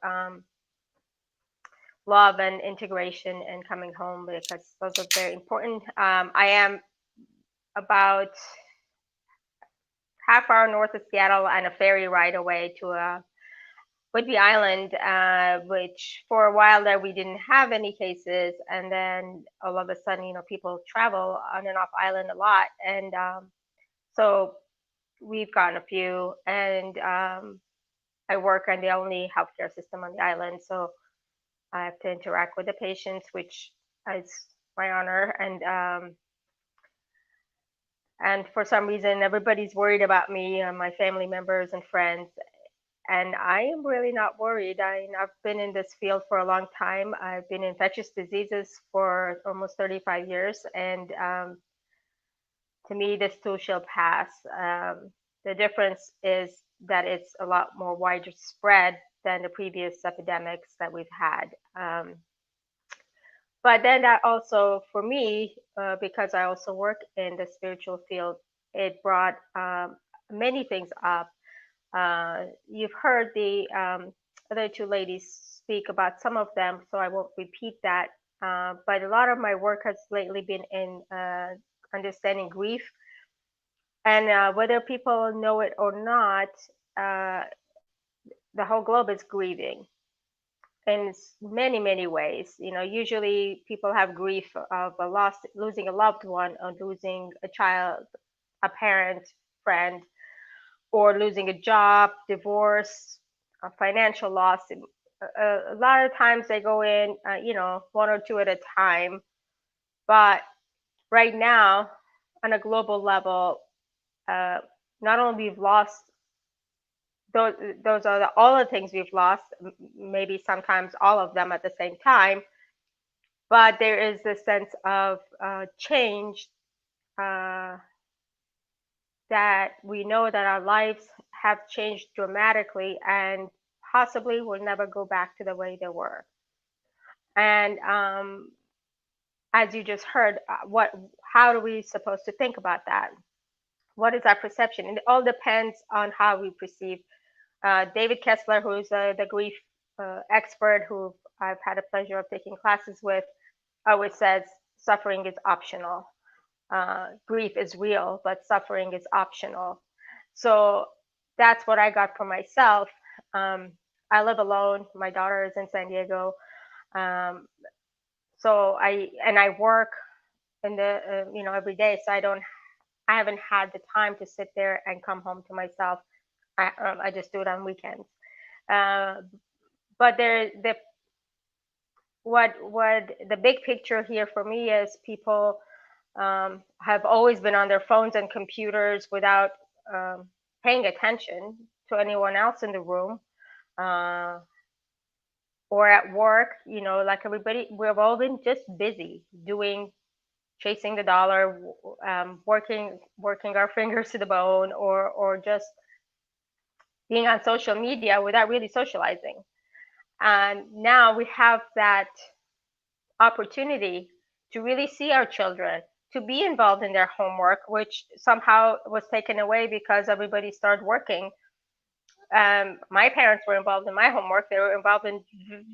love and integration and coming home, because those are very important. I am about half hour north of Seattle and a ferry ride away to Whidbey Island, which for a while there we didn't have any cases, and then all of a sudden, people travel on and off island a lot, and so we've gotten a few, and I work on the only healthcare system on the island, so I have to interact with the patients, which is my honor, and for some reason everybody's worried about me and my family members and friends. And I am really not worried. I've been in this field for a long time. I've been in infectious diseases for almost 35 years. And to me, this too shall pass. The difference is that it's a lot more widespread than the previous epidemics that we've had. But then that also, for me, because I also work in the spiritual field, it brought many things up. You've heard the other two ladies speak about some of them, so I won't repeat that. But a lot of my work has lately been in understanding grief. And whether people know it or not, the whole globe is grieving in many, many ways. Usually people have grief of losing a loved one, or losing a child, a parent, friend, or losing a job, divorce, a financial loss. A lot of times they go in, one or two at a time. But right now, on a global level, not only we've lost, those are all the things we've lost, maybe sometimes all of them at the same time, but there is this sense of change, that we know that our lives have changed dramatically and possibly will never go back to the way they were. And as you just heard, how are we supposed to think about that? What is our perception? And it all depends on how we perceive. David Kessler, who is the grief expert who I've had the pleasure of taking classes with, always says suffering is optional. Grief is real, but suffering is optional. So that's what I got for myself. I live alone. My daughter is in San Diego. So I work in the every day. So I haven't had the time to sit there and come home to myself. I just do it on weekends. But what the big picture here for me is people have always been on their phones and computers without paying attention to anyone else in the room, or at work. Like everybody, we've all been just busy chasing the dollar, working our fingers to the bone, or just being on social media without really socializing. And now we have that opportunity to really see our children, to be involved in their homework, which somehow was taken away because everybody started working. My parents were involved in my homework. They were involved in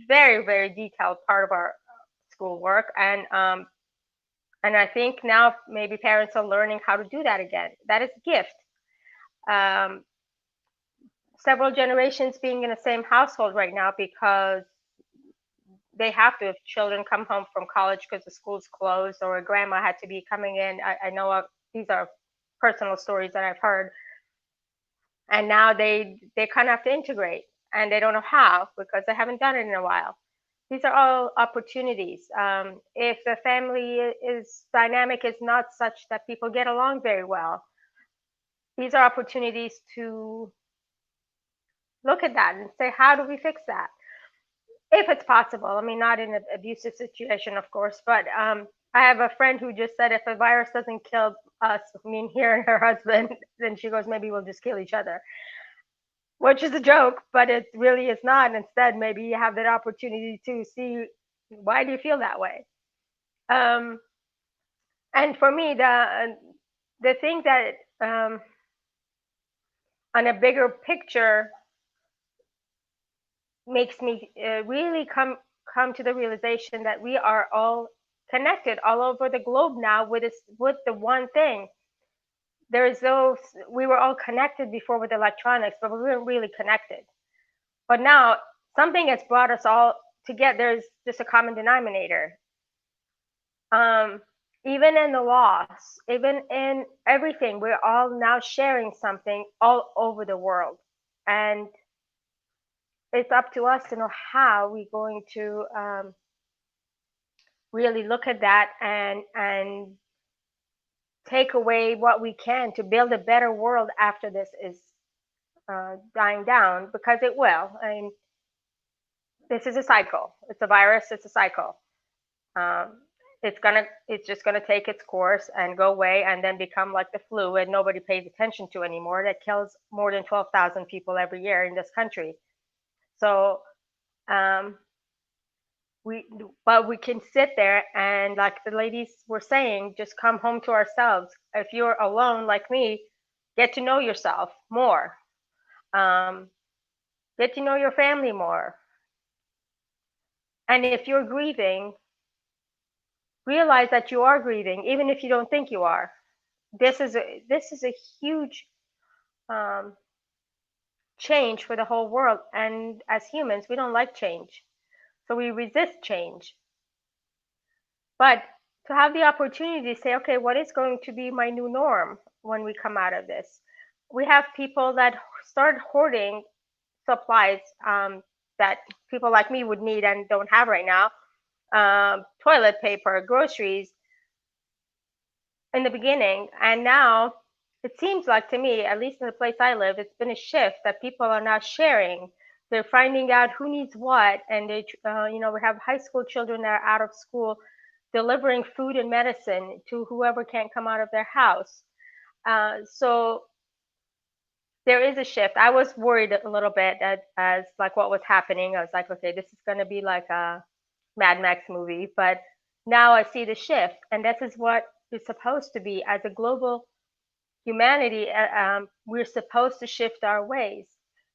very, very detailed part of our schoolwork. And I think now maybe parents are learning how to do that again. That is a gift. Several generations being in the same household right now because they have to, if children come home from college because the school's closed, or a grandma had to be coming in. I know these are personal stories that I've heard. And now they kind of have to integrate, and they don't know how because they haven't done it in a while. These are all opportunities. If the family dynamic is not such that people get along very well, these are opportunities to look at that and say, how do we fix that? If it's possible. I mean, not in an abusive situation, of course, but I have a friend who just said if a virus doesn't kill us, her and her husband, then she goes, maybe we'll just kill each other, which is a joke, but it really is not. And instead, maybe you have that opportunity to see, why do you feel that way? And for me, the thing that on a bigger picture makes me really come to the realization that we are all connected all over the globe now with the one thing. We were all connected before with electronics, but we weren't really connected. But now something has brought us all together. There's just a common denominator. Even in the loss, even in everything, we're all now sharing something all over the world. And it's up to us to know how we're going to really look at that and take away what we can to build a better world after this is dying down, because it will. I mean, this is a cycle. It's a virus. It's a cycle. It's just gonna take its course and go away, and then become like the flu, and nobody pays attention to anymore. That kills more than 12,000 people every year in this country. So, we can sit there and, like the ladies were saying, just come home to ourselves. If you're alone like me, get to know yourself more. Get to know your family more. And if you're grieving, realize that you are grieving, even if you don't think you are. This is a huge change for the whole world. And as humans, we don't like change. So we resist change. But to have the opportunity to say, okay, what is going to be my new norm when we come out of this? We have people that start hoarding supplies that people like me would need and don't have right now. Toilet paper, groceries in the beginning. And now it seems like, to me, at least in the place I live, it's been a shift that people are now sharing. They're finding out who needs what. And we have high school children that are out of school delivering food and medicine to whoever can't come out of their house. So there is a shift. I was worried a little bit as like what was happening. I was like, okay, this is going to be like a Mad Max movie, but now I see the shift, and this is what it's supposed to be. As a global humanity, we're supposed to shift our ways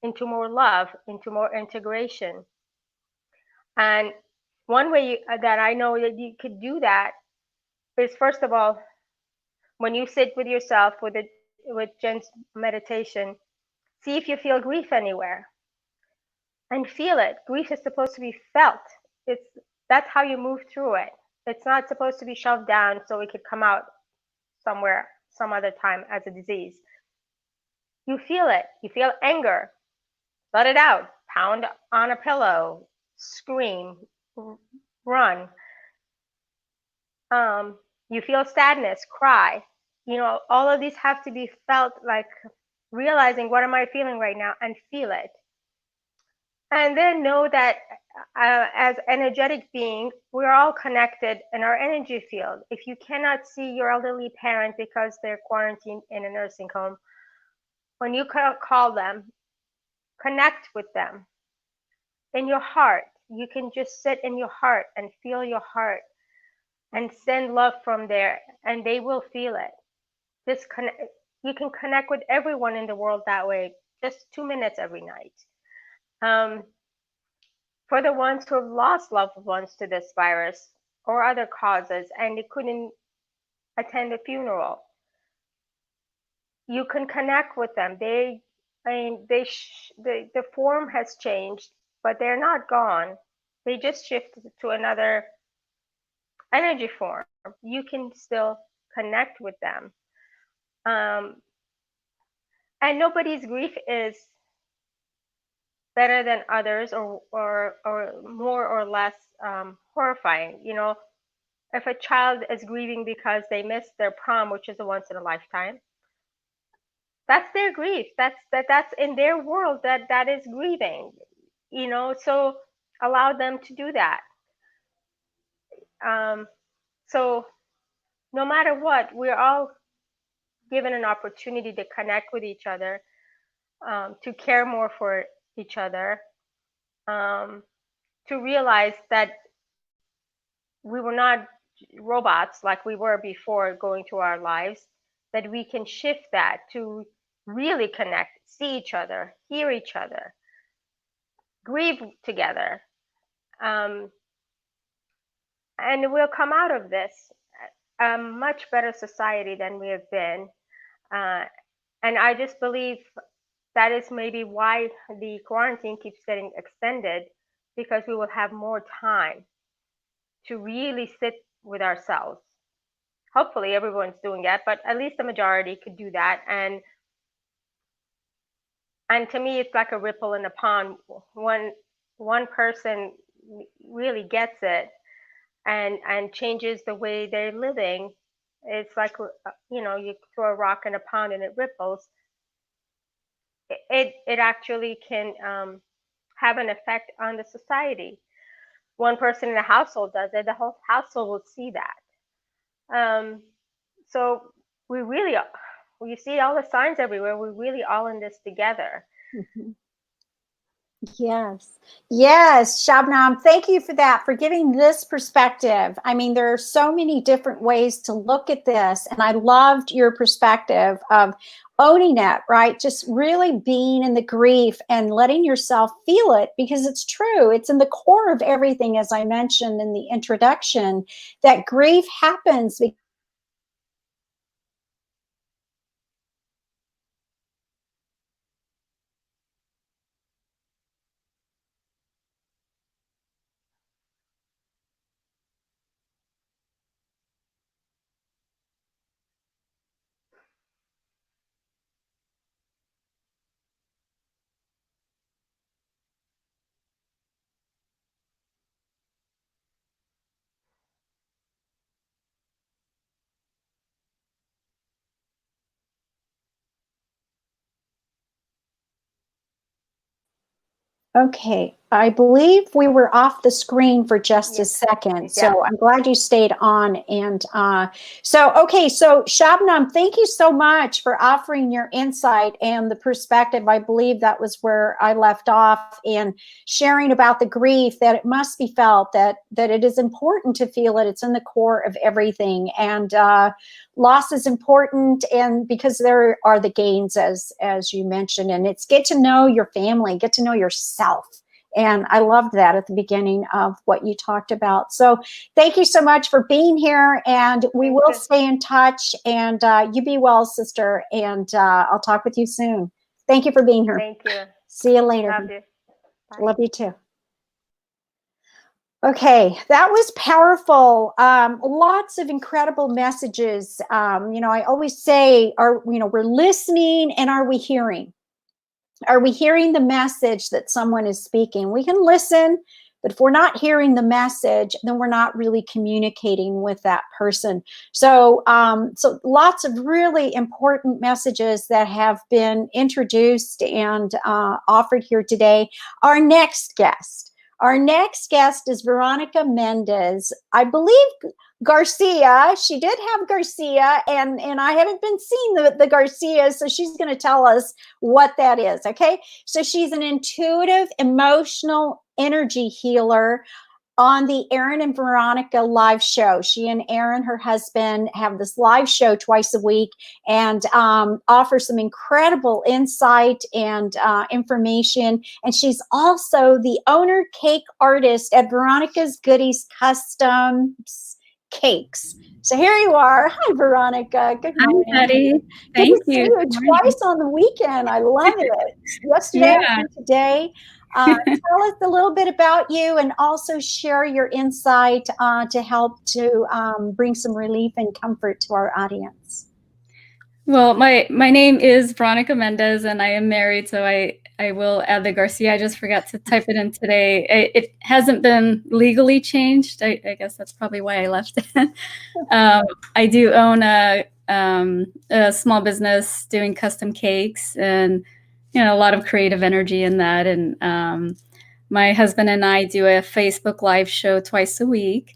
into more love, into more integration. And one way that I know that you could do that is, first of all, when you sit with yourself with Jen's meditation, see if you feel grief anywhere and feel it. Grief is supposed to be felt. It's That's how you move through it. It's not supposed to be shoved down so it could come out somewhere some other time as a disease. You feel it. You feel anger. Let it out. Pound on a pillow. Scream. Run. You feel sadness. Cry. All of these have to be felt, like realizing, what am I feeling right now, and feel it. And then know that as energetic beings, we're all connected in our energy field. If you cannot see your elderly parent because they're quarantined in a nursing home, when you call them, connect with them in your heart. You can just sit in your heart and feel your heart and send love from there, and they will feel it. Just connect. You can connect with everyone in the world that way, just 2 minutes every night. For the ones who have lost loved ones to this virus or other causes and they couldn't attend a funeral, you can connect with them. The form has changed, but they're not gone. They just shifted to another energy form. You can still connect with them. And nobody's grief is better than others, or more or less horrifying. If a child is grieving because they missed their prom, which is a once in a lifetime, that's their grief. That's in their world, that is grieving. So allow them to do that. So no matter what, we're all given an opportunity to connect with each other, to care more for each other, to realize that we were not robots like we were before going through our lives, that we can shift that to really connect, see each other, hear each other, grieve together. And we'll come out of this a much better society than we have been. And I just believe that is maybe why the quarantine keeps getting extended, because we will have more time to really sit with ourselves. Hopefully everyone's doing that, but at least the majority could do that. And to me, it's like a ripple in a pond. One person really gets it and changes the way they're living. It's like, you throw a rock in a pond and it ripples. It actually can have an effect on the society. One person in a household does it, the whole household will see that. So we really, you see all the signs everywhere. We're really all in this together. Mm-hmm. Yes. Yes, Shabnam, thank you for that, for giving this perspective. I mean, there are so many different ways to look at this, and I loved your perspective of owning it, right? Just really being in the grief and letting yourself feel it, because it's true. It's in the core of everything, as I mentioned in the introduction, that grief happens because okay. I believe we were off the screen for just a Yes. second. So Yeah. I'm glad you stayed on. And so Shabnam, thank you so much for offering your insight and the perspective. I believe that was where I left off, and sharing about the grief, that it must be felt, that it is important to feel it. It's in the core of everything. And loss is important, and because there are the gains, as you mentioned, and it's get to know your family, get to know yourself. And I loved that at the beginning of what you talked about. So thank you so much for being here, and we will stay in touch. And you be well, sister, and I'll talk with you soon. Thank you for being here. Thank you. See you later. Love you. Bye. Love you too. Okay, that was powerful. Lots of incredible messages. I always say, we're listening, and are we hearing? Are we hearing the message that someone is speaking? We can listen, but if we're not hearing the message, then we're not really communicating with that person. So lots of really important messages that have been introduced and offered here today. Our next guest is Veronica Mendez. I believe Garcia. She did have Garcia, and I haven't been seeing the Garcia, so she's going to tell us what that is. Okay, so she's an intuitive, emotional energy healer on the Aaron and Veronica live show. She and Aaron, her husband, have this live show twice a week, and offer some incredible insight and information. And she's also the owner cake artist at Veronica's Goodies Customs Cakes. So here you are. Hi, Veronica. Good morning. Hi, Patty. Thank Good to see you. you twice on the weekend. I love it. Yesterday and today. Tell us a little bit about you, and also share your insight to help to bring some relief and comfort to our audience. Well, my name is Veronica Mendez, and I am married, so I will add the Garcia. I just forgot to type it in today. It hasn't been legally changed. I guess that's probably why I left it. I do own a small business doing custom cakes, and a lot of creative energy in that. And my husband and I do a Facebook live show twice a week,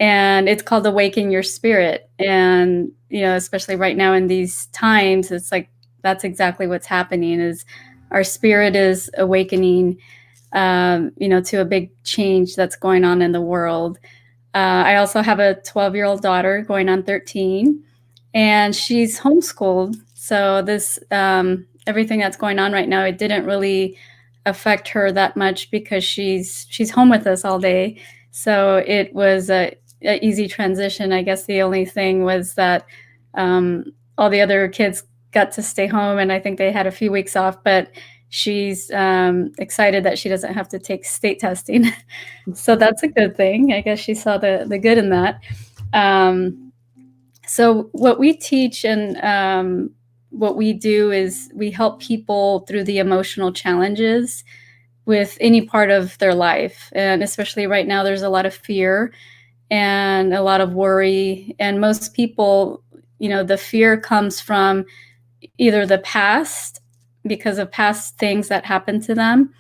and it's called Awaken Your Spirit. And especially right now in these times, it's like that's exactly what's happening, is our spirit is awakening to a big change that's going on in the world. I also have a 12-year-old daughter going on 13, and she's homeschooled. So this everything that's going on right now, it didn't really affect her that much because she's home with us all day. So it was a easy transition. I guess the only thing was that all the other kids got to stay home, and I think they had a few weeks off, but she's excited that she doesn't have to take state testing. So that's a good thing. I guess she saw the good in that. So what we teach and what we do is we help people through the emotional challenges with any part of their life. And especially right now, there's a lot of fear and a lot of worry. And most people, the fear comes from either the past, because of past things that happened to them,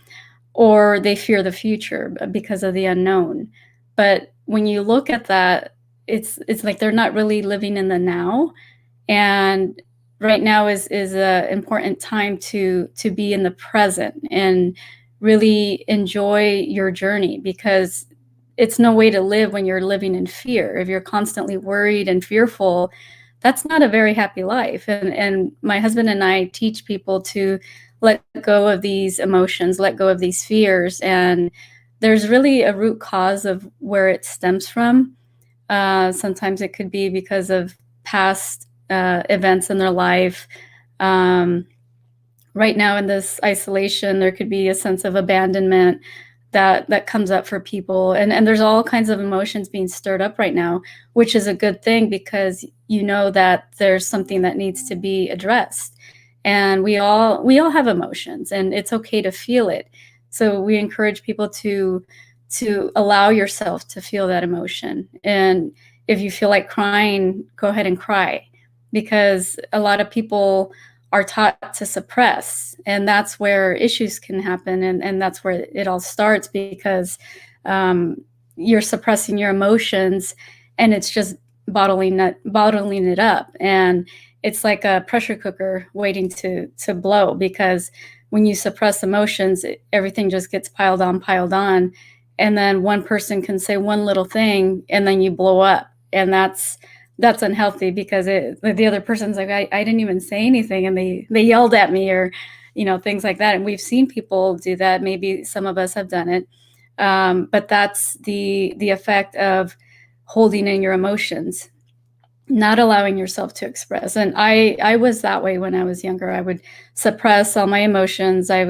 or they fear the future because of the unknown. But when you look at that, it's like they're not really living in the now. And right now is an important time to be in the present and really enjoy your journey, because it's no way to live when you're living in fear. If you're constantly worried and fearful, that's not a very happy life. And my husband and I teach people to let go of these emotions, let go of these fears. And there's really a root cause of where it stems from. Sometimes it could be because of past events in their life. Right now in this isolation, there could be a sense of abandonment that comes up for people. And there's all kinds of emotions being stirred up right now, which is a good thing, because that there's something that needs to be addressed. And we all have emotions, and it's okay to feel it. So we encourage people to allow yourself to feel that emotion. And if you feel like crying, go ahead and cry, because a lot of people are taught to suppress. And that's where issues can happen. And that's where it all starts, because you're suppressing your emotions, and it's just bottling it up. And it's like a pressure cooker waiting to blow, because when you suppress emotions, everything just gets piled on. And then one person can say one little thing and then you blow up. And that's unhealthy, because the other person's like, I didn't even say anything, and they yelled at me, or, things like that. And we've seen people do that. Maybe some of us have done it. But that's the effect of holding in your emotions, not allowing yourself to express. And I was that way when I was younger. I would suppress all my emotions. I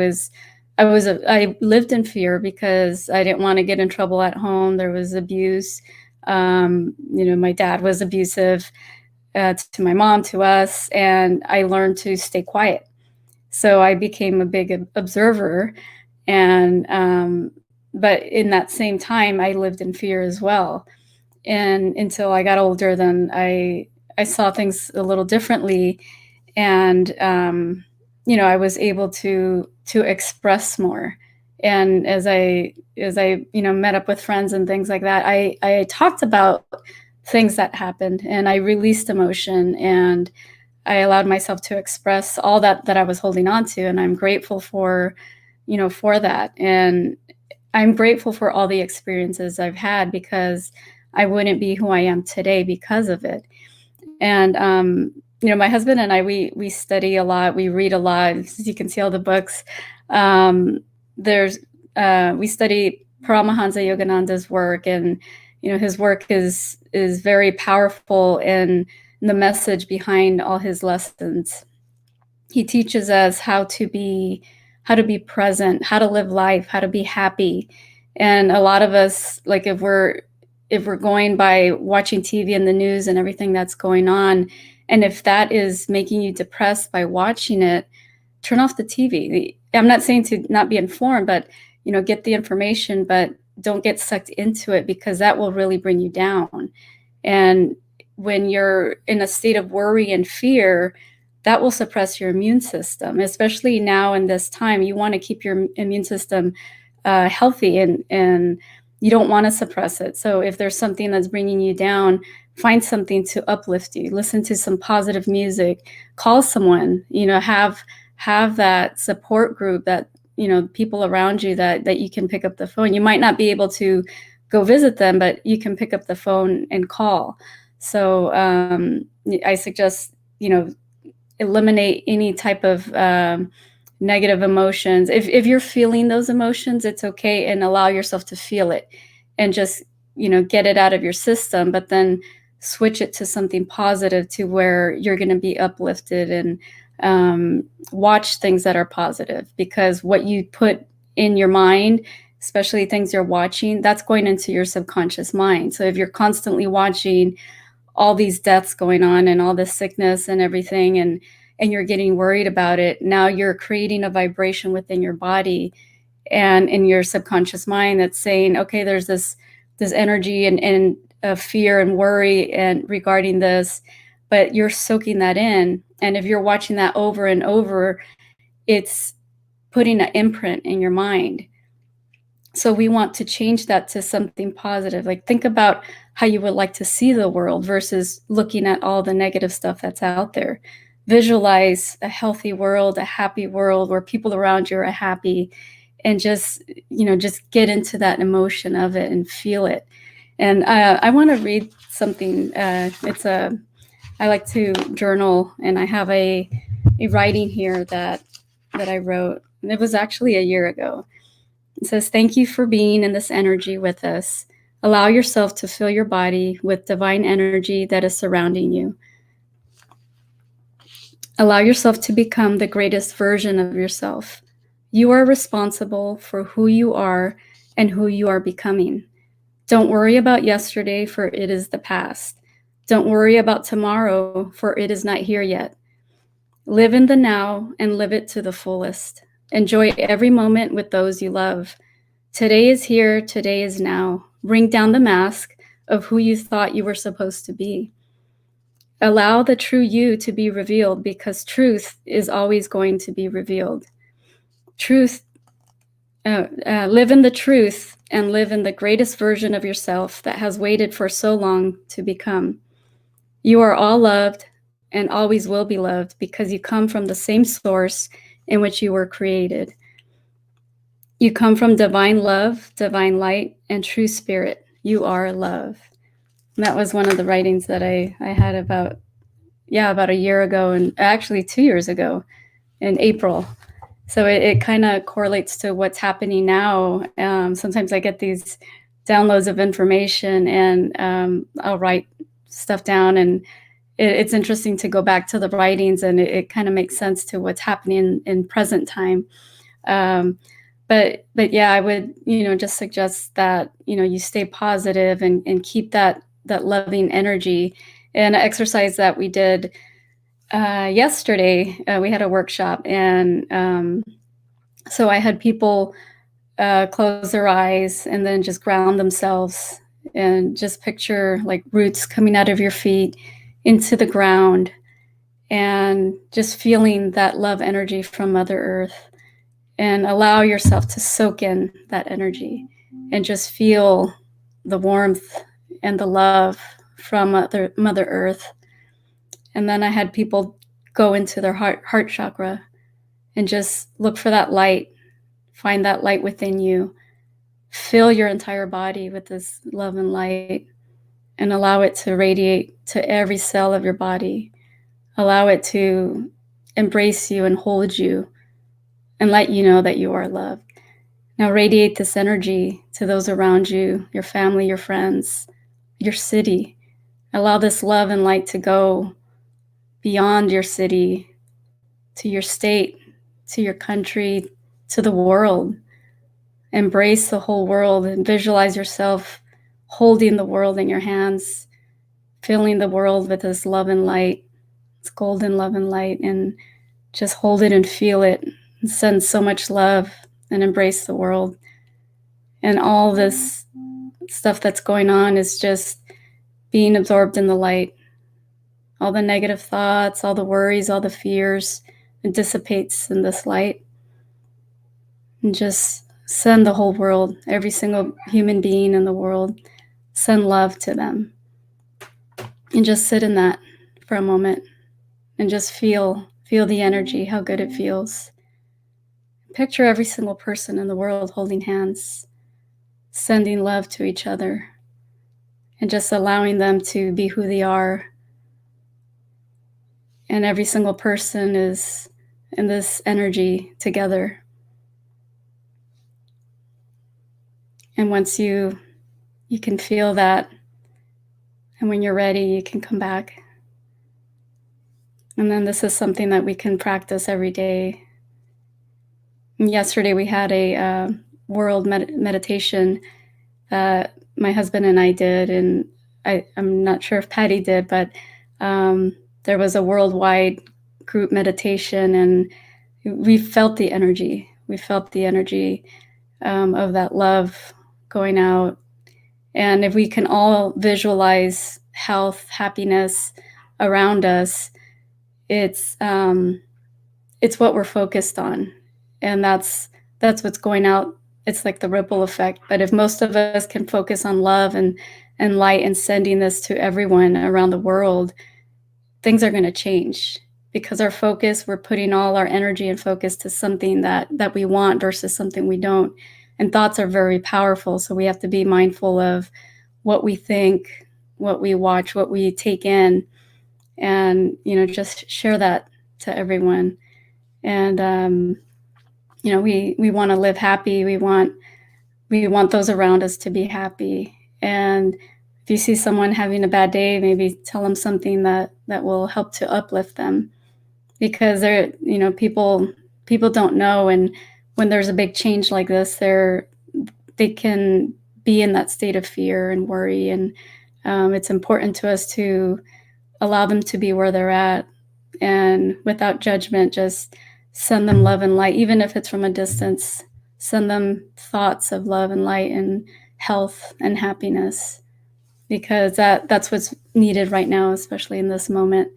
lived in fear because I didn't want to get in trouble at home. There was abuse. My dad was abusive to my mom, to us, and I learned to stay quiet. So I became a big observer, and but in that same time, I lived in fear as well. And until I got older, then I saw things a little differently, and I was able to express more. And as I met up with friends and things like that, I talked about things that happened, and I released emotion, and I allowed myself to express all that I was holding on to. And I'm grateful for that. And I'm grateful for all the experiences I've had, because I wouldn't be who I am today because of it. And, my husband and I, we study a lot, we read a lot. As you can see all the books. We study Paramahansa Yogananda's work, and, his work is very powerful in the message behind all his lessons. He teaches us how to be present, how to live life, how to be happy. And a lot of us, like, if we're going by watching TV and the news and everything that's going on, and if that is making you depressed by watching it, turn off the TV. I'm not saying to not be informed, but, get the information, but don't get sucked into it, because that will really bring you down. And when you're in a state of worry and fear, that will suppress your immune system, especially now in this time. You want to keep your immune system healthy, and you don't want to suppress it. So if there's something that's bringing you down, find something to uplift you. Listen to some positive music. Call someone. Have that support group, that people around you that you can pick up the phone. You might not be able to go visit them, but you can pick up the phone and call. So I suggest eliminate any type of negative emotions. If you're feeling those emotions, it's okay, and allow yourself to feel it, and just get it out of your system, but then switch it to something positive, to where you're going to be uplifted, and watch things that are positive, because what you put in your mind, especially things you're watching, that's going into your subconscious mind. So if you're constantly watching all these deaths going on and all this sickness and everything, and you're getting worried about it, now you're creating a vibration within your body and in your subconscious mind that's saying, okay, there's this energy and fear and worry and regarding this, but you're soaking that in. And if you're watching that over and over, it's putting an imprint in your mind. So we want to change that to something positive. Like, think about how you would like to see the world versus looking at all the negative stuff that's out there. Visualize a healthy world, a happy world where people around you are happy, and just get into that emotion of it and feel it. And I want to read something. I like to journal, and I have a writing here that I wrote, and it was actually a year ago. It says, "Thank you for being in this energy with us. Allow yourself to fill your body with divine energy that is surrounding you. Allow yourself to become the greatest version of yourself. You are responsible for who you are and who you are becoming. Don't worry about yesterday, for it is the past. Don't worry about tomorrow, for it is not here yet. Live in the now and live it to the fullest. Enjoy every moment with those you love. Today is here, today is now. Bring down the mask of who you thought you were supposed to be. Allow the true you to be revealed, because truth is always going to be revealed. Truth, live in the truth and live in the greatest version of yourself that has waited for so long to become. You are all loved and always will be loved because you come from the same source in which you were created. You come from divine love, divine light, and true spirit. You are love. And that was one of the writings that I had about a year ago, and actually 2 years ago in April. So it kind of correlates to what's happening now. Sometimes I get these downloads of information, and I'll write stuff down, and it's interesting to go back to the writings, and it kind of makes sense to what's happening in present time. But yeah, I would, just suggest that, you stay positive and keep that loving energy. And an exercise that we did yesterday, we had a workshop, and so I had people close their eyes and then just ground themselves and just picture like roots coming out of your feet into the ground, and just feeling that love energy from Mother Earth, and allow yourself to soak in that energy and just feel the warmth and the love from Mother Earth. And then I had people go into their heart chakra and just look for that light, find that light within you, fill your entire body with this love and light, and allow it to radiate to every cell of your body. Allow it to embrace you and hold you and let you know that you are loved. Now radiate this energy to those around you, your family, your friends, your city. Allow this love and light to go beyond your city, to your state, to your country, to the world. Embrace the whole world and visualize yourself holding the world in your hands, filling the world with this love and light, this golden love and light, and just hold it and feel it and send so much love and embrace the world. And all this stuff that's going on is just being absorbed in the light. All the negative thoughts, all the worries, all the fears, it dissipates in this light. And just send the whole world, every single human being in the world, send love to them. And just sit in that for a moment and just feel the energy, how good it feels. Picture every single person in the world holding hands, sending love to each other, and just allowing them to be who they are. And every single person is in this energy together. And once you can feel that, and when you're ready, you can come back. And then this is something that we can practice every day. And yesterday we had a world meditation that my husband and I did, and I'm not sure if Patty did, but there was a worldwide group meditation, and we felt the energy. We felt the energy of that love going out. And if we can all visualize health, happiness around us, it's what we're focused on. And that's what's going out. It's like the ripple effect. But if most of us can focus on love and light and sending this to everyone around the world, things are going to change, because our focus, we're putting all our energy and focus to something that we want versus something we don't. And thoughts are very powerful. So we have to be mindful of what we think, what we watch, what we take in, and, just share that to everyone. And, we want to live happy. We want those around us to be happy. And if you see someone having a bad day, maybe tell them something that will help to uplift them, because they're, people don't know. And when there's a big change like this, they can be in that state of fear and worry. And it's important to us to allow them to be where they're at, and without judgment, just send them love and light, even if it's from a distance. Send them thoughts of love and light and health and happiness, because that's what's needed right now, especially in this moment.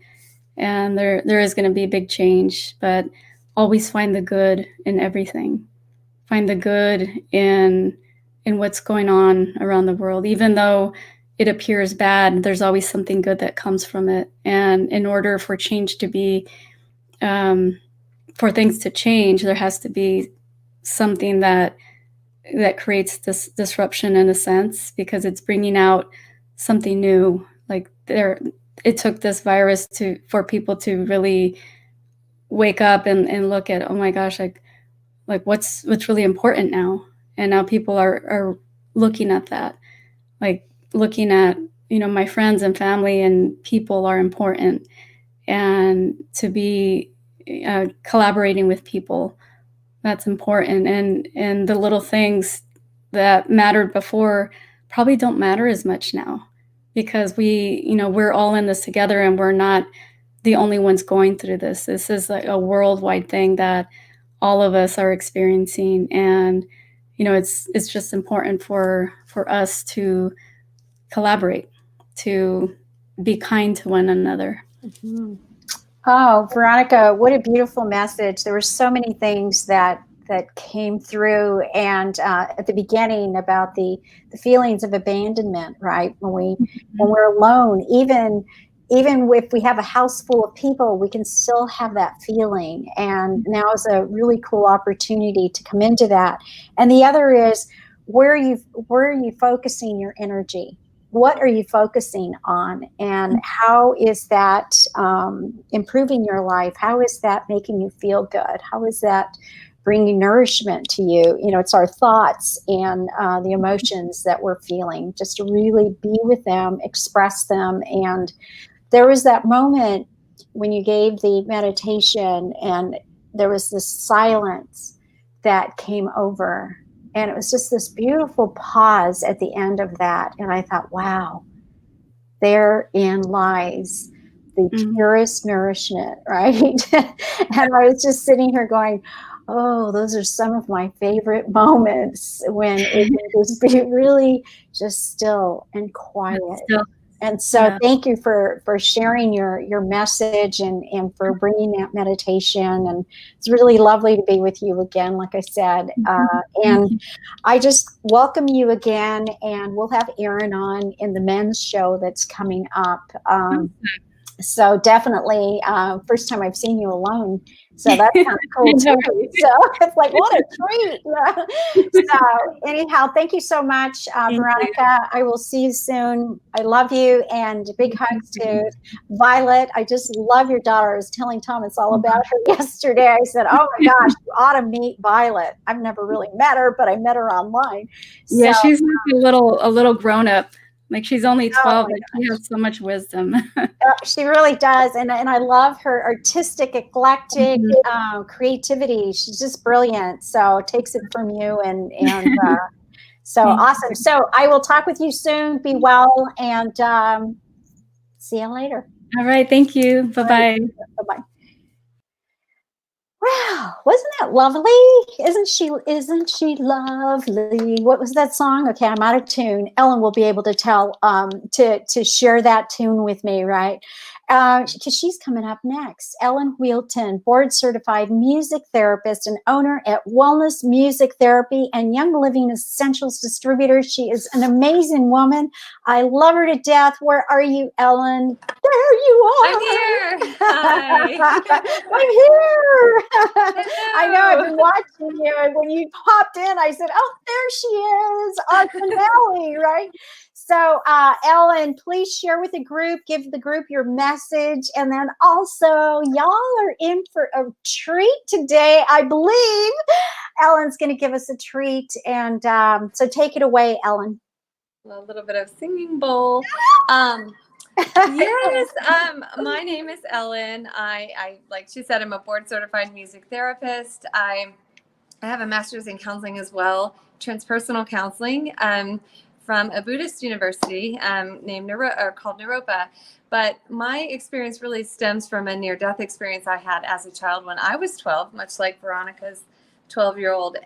And there is going to be a big change, but always find the good in everything. Find the good in what's going on around the world. Even though it appears bad, there's always something good that comes from it. And in order for change to be, for things to change, there has to be something that creates this disruption in a sense, because it's bringing out something new. Like it took this virus for people to really wake up and look at, oh my gosh, like what's really important now. And now people are looking at that, like looking at, my friends and family and people are important, and to be collaborating with people, that's important. And the little things that mattered before probably don't matter as much now, because we're all in this together, and we're not the only ones going through this. This is like a worldwide thing that all of us are experiencing. And, it's just important for us to collaborate, to be kind to one another. Mm-hmm. Oh, Veronica, what a beautiful message. There were so many things that came through, and at the beginning about the feelings of abandonment, right? When we're alone, even if we have a house full of people, we can still have that feeling. And now is a really cool opportunity to come into that. And the other is, where are you focusing your energy? What are you focusing on, and how is that improving your life? How is that making you feel good? How is that bringing nourishment to you? It's our thoughts and the emotions that we're feeling, just to really be with them, express them. And there was that moment when you gave the meditation, and there was this silence that came over. And it was just this beautiful pause at the end of that. And I thought, wow, therein lies the purest nourishment, right? And I was just sitting here going, oh, those are some of my favorite moments, when it can just be really just still and quiet. And so thank you for sharing your message and for bringing that meditation. And it's really lovely to be with you again, like I said. And I just welcome you again. And we'll have Erin on in the men's show that's coming up. So definitely, first time I've seen you alone. So that's kind of cool too. So it's like, what a treat. So anyhow, thank you so much, Veronica. I will see you soon. I love you, and big hugs to Violet. I just love your daughter. I was telling Thomas all about her yesterday. I said, oh my gosh, you ought to meet Violet. I've never really met her, but I met her online. Yeah, so, she's like a little grown up. Like, she's only 12, and she has so much wisdom. She really does. And I love her artistic, eclectic creativity. She's just brilliant. So takes it from you. And so awesome. So I will talk with you soon. Be well, and see you later. All right. Thank you. Bye-bye. Bye-bye. Wow, wasn't that lovely? Isn't she lovely? What was that song? Okay, I'm out of tune. Ellen will be able to tell to share that tune with me, right? Because she's coming up next. Ellen Whealton, board certified music therapist and owner at Wellness Music Therapy and Young Living Essentials distributor. She is an amazing woman. I love her to death. Where are you, Ellen? There you are. I'm here. Hi. I'm here. I know, I've been watching you, and when you popped in, I said, oh, there she is, our finale, right? So, Ellen, please share with the group, give the group your message, and then also, y'all are in for a treat today. I believe Ellen's going to give us a treat, and so take it away, Ellen. A little bit of singing bowl. Yes, my name is Ellen. I like she said, I'm a board certified music therapist. I have a master's in counseling as well, transpersonal counseling, from a Buddhist university named called Naropa. But my experience really stems from a near-death experience I had as a child when I was 12, much like Veronica's 12-year-old.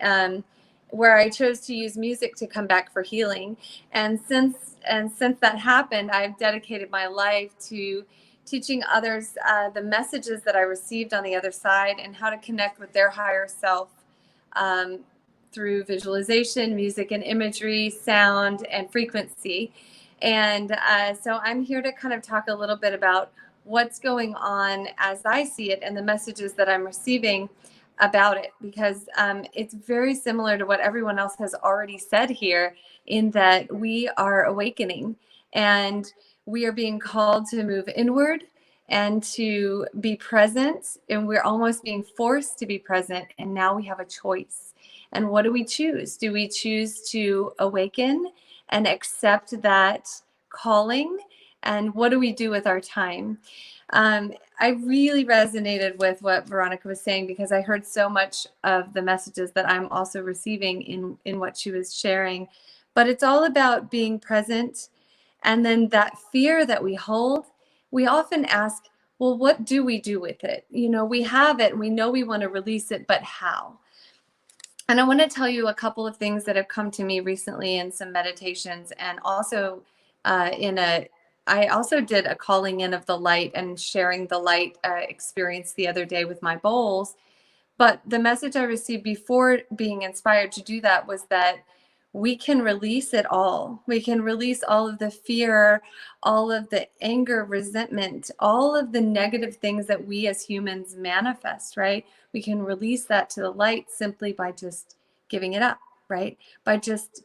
where I chose to use music to come back for healing. And since that happened, I've dedicated my life to teaching others the messages that I received on the other side and how to connect with their higher self through visualization, music and imagery, sound, and frequency. And so I'm here to kind of talk a little bit about what's going on as I see it and the messages that I'm receiving about it, because it's very similar to what everyone else has already said here, in that we are awakening and we are being called to move inward and to be present, and we're almost being forced to be present, and now we have a choice. And what do we choose? Do we choose to awaken and accept that calling? And what do we do with our time? I really resonated with what Veronica was saying, because I heard so much of the messages that I'm also receiving in what she was sharing. But it's all about being present. And then that fear that we hold, we often ask, well, what do we do with it? You know, we have it and we know we want to release it, but how? And I want to tell you a couple of things that have come to me recently in some meditations, and also I also did a calling in of the light and sharing the light experience the other day with my bowls. But the message I received before being inspired to do that was that we can release it all. We can release all of the fear, all of the anger, resentment, all of the negative things that we as humans manifest, right? We can release that to the light simply by just giving it up, right? By just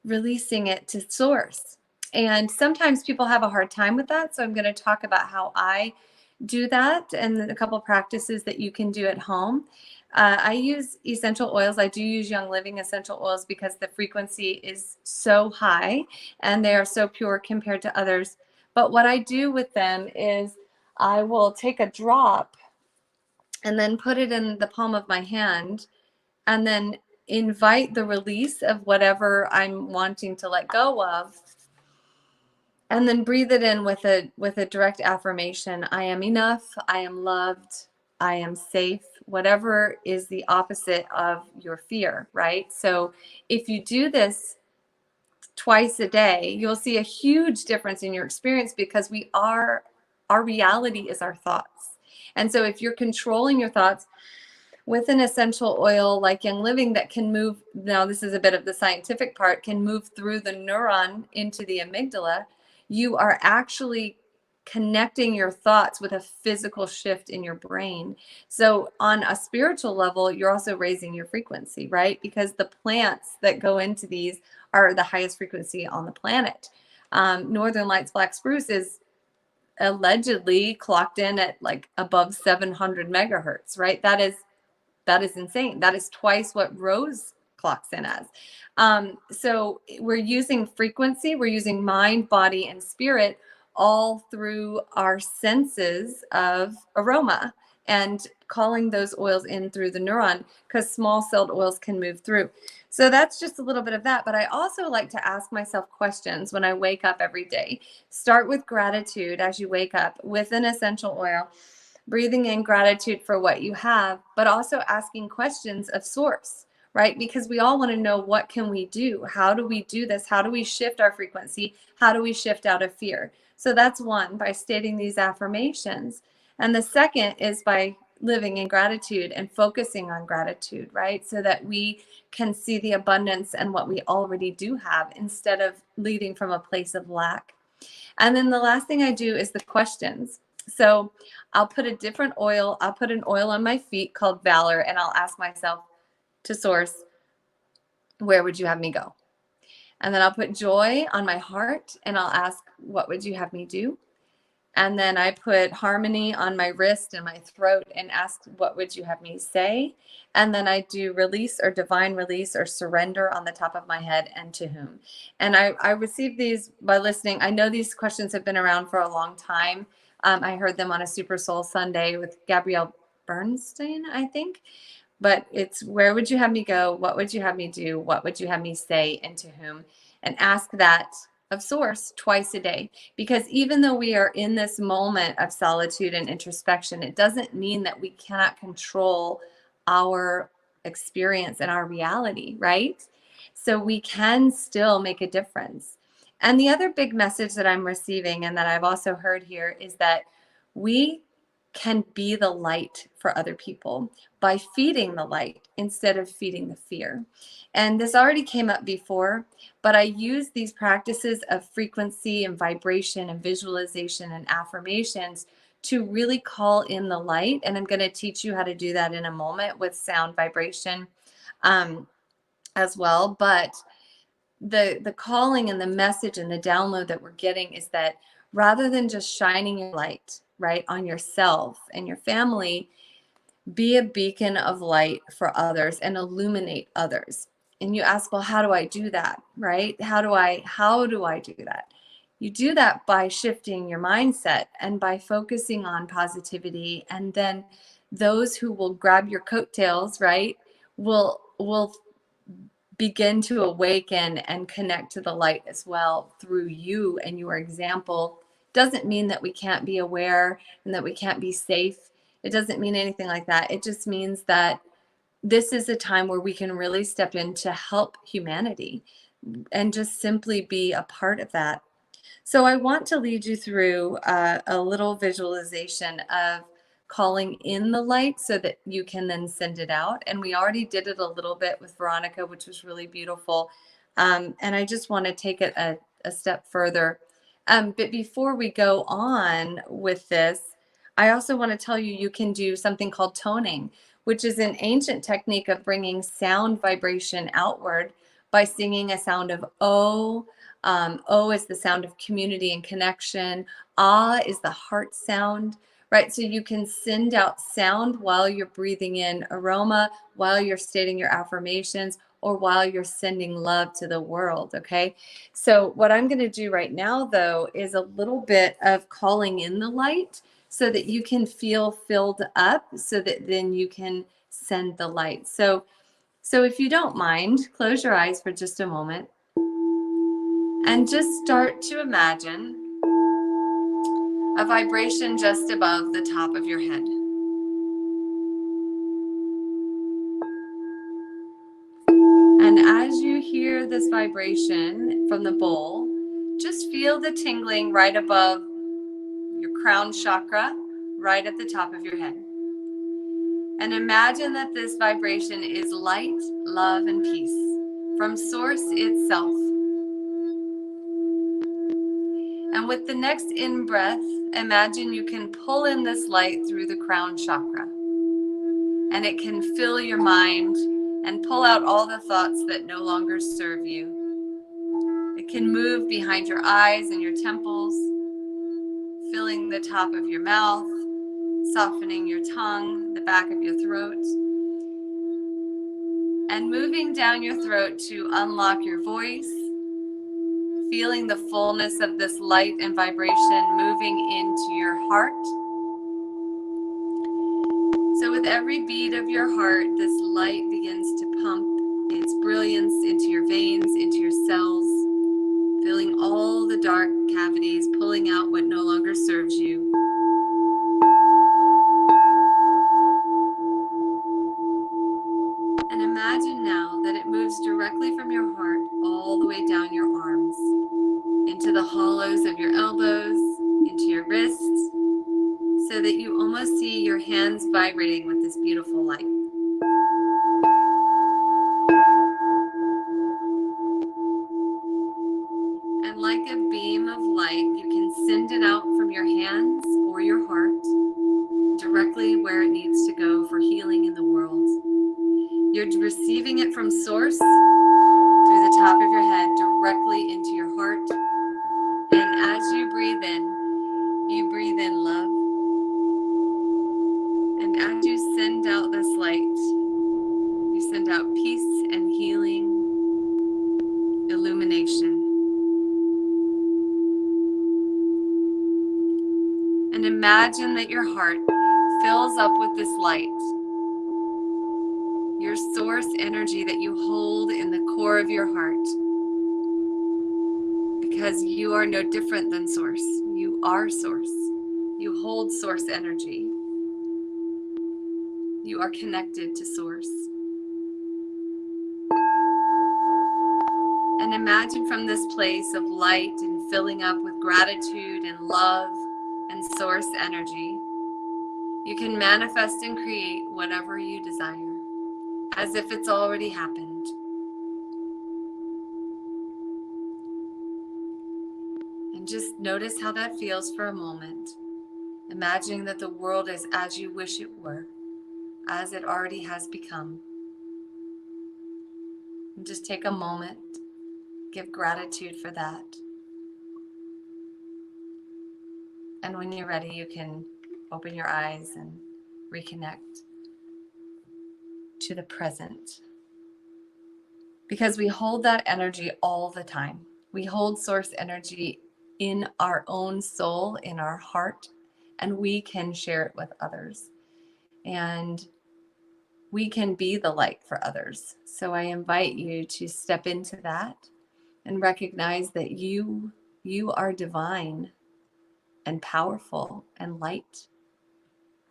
releasing it to source. And sometimes people have a hard time with that. So I'm going to talk about how I do that and a couple of practices that you can do at home. I use essential oils. I do use Young Living essential oils because the frequency is so high and they are so pure compared to others. But what I do with them is I will take a drop and then put it in the palm of my hand and then invite the release of whatever I'm wanting to let go of. And then breathe it in with a direct affirmation. I am enough. I am loved. I am safe. Whatever is the opposite of your fear, right? So if you do this twice a day, you'll see a huge difference in your experience, because our reality is our thoughts. And so if you're controlling your thoughts with an essential oil like Young Living that can move, now this is a bit of the scientific part, can move through the neuron into the amygdala, you are actually connecting your thoughts with a physical shift in your brain. So on a spiritual level, you're also raising your frequency, right? Because the plants that go into these are the highest frequency on the planet. Northern Lights Black Spruce is allegedly clocked in at like above 700 megahertz, right? That is insane. That is twice what rose clocks in as. So we're using frequency, we're using mind, body, and spirit all through our senses of aroma and calling those oils in through the neuron, because small celled oils can move through. So that's just a little bit of that. But I also like to ask myself questions when I wake up every day. Start with gratitude as you wake up with an essential oil, breathing in gratitude for what you have, but also asking questions of source, right? Because we all want to know, what can we do? How do we do this? How do we shift our frequency? How do we shift out of fear? So that's one, by stating these affirmations. And the second is by living in gratitude and focusing on gratitude, right? So that we can see the abundance and what we already do have, instead of leading from a place of lack. And then the last thing I do is the questions. So I'll put a different oil. I'll put an oil on my feet called Valor, and I'll ask myself to source, where would you have me go? And then I'll put joy on my heart, and I'll ask, what would you have me do? And then I put harmony on my wrist and my throat and ask, what would you have me say? And then I do release or divine release or surrender on the top of my head, and to whom. And I received these by listening. I know these questions have been around for a long time. I heard them on a Super Soul Sunday with Gabrielle Bernstein, I think. But it's, where would you have me go? What would you have me do? What would you have me say, and to whom? And ask that of source twice a day. Because even though we are in this moment of solitude and introspection, it doesn't mean that we cannot control our experience and our reality, right? So we can still make a difference. And the other big message that I'm receiving and that I've also heard here is that we can be the light for other people by feeding the light instead of feeding the fear. And this already came up before, but I use these practices of frequency and vibration and visualization and affirmations to really call in the light. And I'm going to teach you how to do that in a moment with sound vibration as well. But the calling and the message and the download that we're getting is that rather than just shining your light, right, on yourself and your family, be a beacon of light for others and illuminate others. And you ask, well, how do I do that, right? How do I do that? You do that by shifting your mindset and by focusing on positivity. And then those who will grab your coattails, right, will begin to awaken and connect to the light as well through you and your example. Doesn't mean that we can't be aware and that we can't be safe. It doesn't mean anything like that. It just means that this is a time where we can really step in to help humanity and just simply be a part of that. So I want to lead you through a little visualization of calling in the light so that you can then send it out. And we already did it a little bit with Veronica, which was really beautiful. And I just want to take it a step further. But before we go on with this, I also want to tell you, you can do something called toning, which is an ancient technique of bringing sound vibration outward by singing a sound of O. O is the sound of community and connection. Ah is the heart sound, right? So you can send out sound while you're breathing in aroma, while you're stating your affirmations, or while you're sending love to the world, okay? So what I'm going to do right now, though, is a little bit of calling in the light so that you can feel filled up so that then you can send the light. So if you don't mind, close your eyes for just a moment and just start to imagine a vibration just above the top of your head. And as you hear this vibration from the bowl, just feel the tingling right above your crown chakra, right at the top of your head. And imagine that this vibration is light, love, and peace from Source itself. And with the next in-breath, imagine you can pull in this light through the crown chakra. And it can fill your mind and pull out all the thoughts that no longer serve you. It can move behind your eyes and your temples, filling the top of your mouth, softening your tongue, the back of your throat, and moving down your throat to unlock your voice, feeling the fullness of this light and vibration moving into your heart. So with every beat of your heart, this light begins to pump its brilliance into your veins, into your cells, filling all the dark cavities, pulling out what no longer serves you. And imagine now that it moves directly from your heart all the way down your arms, into the hollows of your elbows, into your wrists, so that you almost see your hands vibrating with this beautiful light. And like a beam of light, you can send it out from your hands or your heart directly where it needs to go for healing in the world. You're receiving it from Source through the top of your head directly into your heart. And as you breathe in love. And as you send out this light, you send out peace and healing, illumination. And imagine that your heart fills up with this light, your source energy that you hold in the core of your heart. Because you are no different than Source. You are Source. You hold Source energy. You are connected to Source. And imagine from this place of light and filling up with gratitude and love and source energy, you can manifest and create whatever you desire, as if it's already happened. And just notice how that feels for a moment, imagining that the world is as you wish it were, as it already has become. And just take a moment, give gratitude for that. And when you're ready, you can open your eyes and reconnect to the present. Because we hold that energy all the time. We hold source energy in our own soul, in our heart, and we can share it with others. And we can be the light for others. So I invite you to step into that and recognize that you are divine and powerful and light,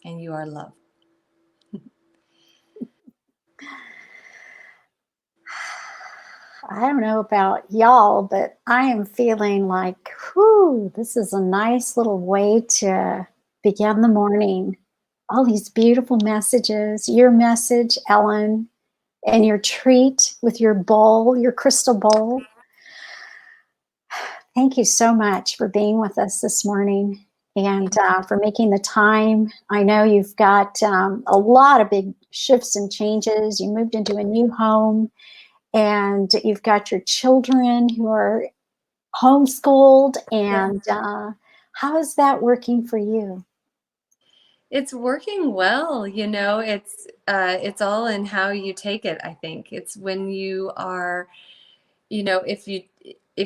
and you are love. I don't know about y'all, but I am feeling like, whew, this is a nice little way to begin the morning. All these beautiful messages, your message, Ellen, and your treat with your bowl, your crystal bowl. Thank you so much for being with us this morning and for making the time. I know you've got a lot of big shifts and changes. You moved into a new home. And you've got your children who are homeschooled. And how is that working for you? It's working well. It's all in how you take it. I think it's when you are, if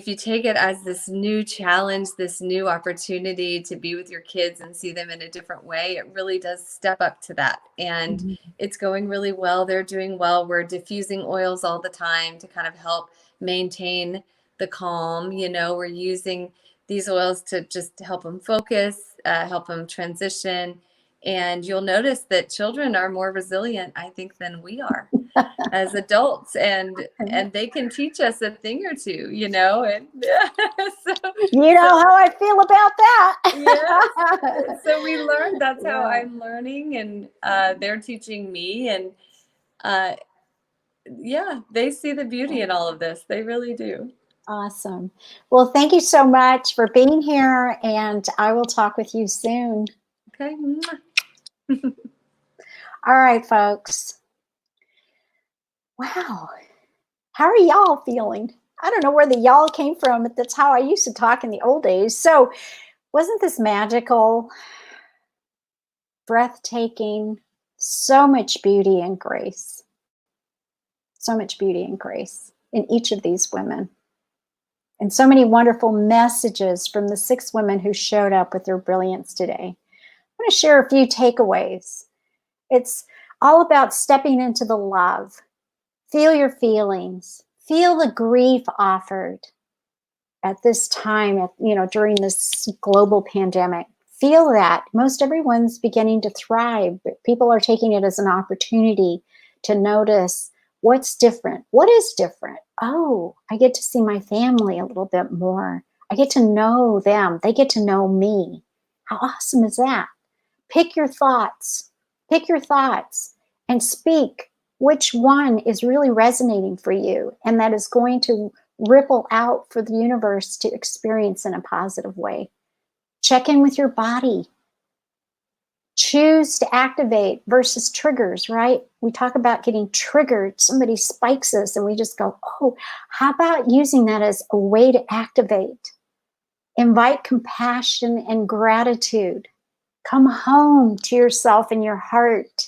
you take it as this new challenge, this new opportunity to be with your kids and see them in a different way, it really does step up to that. And it's going really well. They're doing well. We're diffusing oils all the time to kind of help maintain the calm. We're using these oils to just help them focus, help them transition. And you'll notice that children are more resilient, I think, than we are as adults, and they can teach us a thing or two, And how I feel about that. Yes. So we learned. That's how I'm learning, and they're teaching me, and they see the beauty in all of this. They really do. Awesome. Well, thank you so much for being here, and I will talk with you soon. Okay. All right, folks. Wow. How are y'all feeling? I don't know where the y'all came from, but that's how I used to talk in the old days. So wasn't this magical, breathtaking, so much beauty and grace? So much beauty and grace in each of these women. And so many wonderful messages from the 6 women who showed up with their brilliance today. I'm going to share a few takeaways. It's all about stepping into the love. Feel your feelings. Feel the grief offered at this time, during this global pandemic. Feel that. Most everyone's beginning to thrive, but people are taking it as an opportunity to notice what's different. What is different? Oh, I get to see my family a little bit more. I get to know them. They get to know me. How awesome is that? Pick your thoughts. Pick your thoughts and speak which one is really resonating for you, and that is going to ripple out for the universe to experience in a positive way. Check in with your body. Choose to activate versus triggers, right? We talk about getting triggered. Somebody spikes us and we just go, oh, how about using that as a way to activate? Invite compassion and gratitude. Come home to yourself and your heart.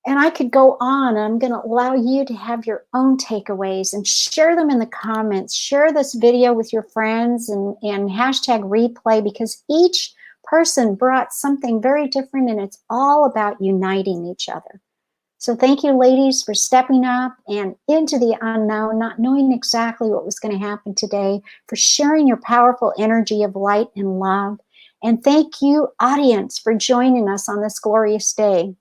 And I could go on. I'm going to allow you to have your own takeaways and share them in the comments. Share this video with your friends and hashtag replay, because each person brought something very different, and it's all about uniting each other. So thank you, ladies, for stepping up and into the unknown, not knowing exactly what was going to happen today, for sharing your powerful energy of light and love. And thank you, audience, for joining us on this glorious day.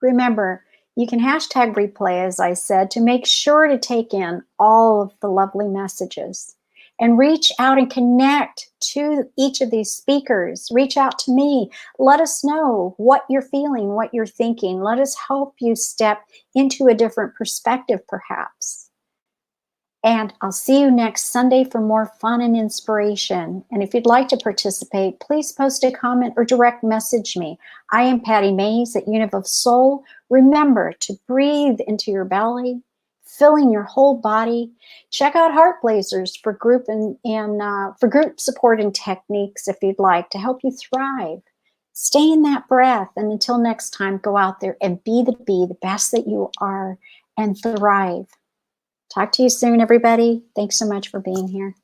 Remember, you can hashtag replay, as I said, to make sure to take in all of the lovely messages and reach out and connect to each of these speakers. Reach out to me. Let us know what you're feeling, what you're thinking. Let us help you step into a different perspective, perhaps. And I'll see you next Sunday for more fun and inspiration. And if you'd like to participate, please post a comment or direct message me. I am Pati Maez at Univ of Soul. Remember to breathe into your belly, filling your whole body. Check out Heart Blazers for group for group support and techniques if you'd like to help you thrive. Stay in that breath, and until next time, go out there and be the best that you are, and thrive. Talk to you soon, everybody. Thanks so much for being here.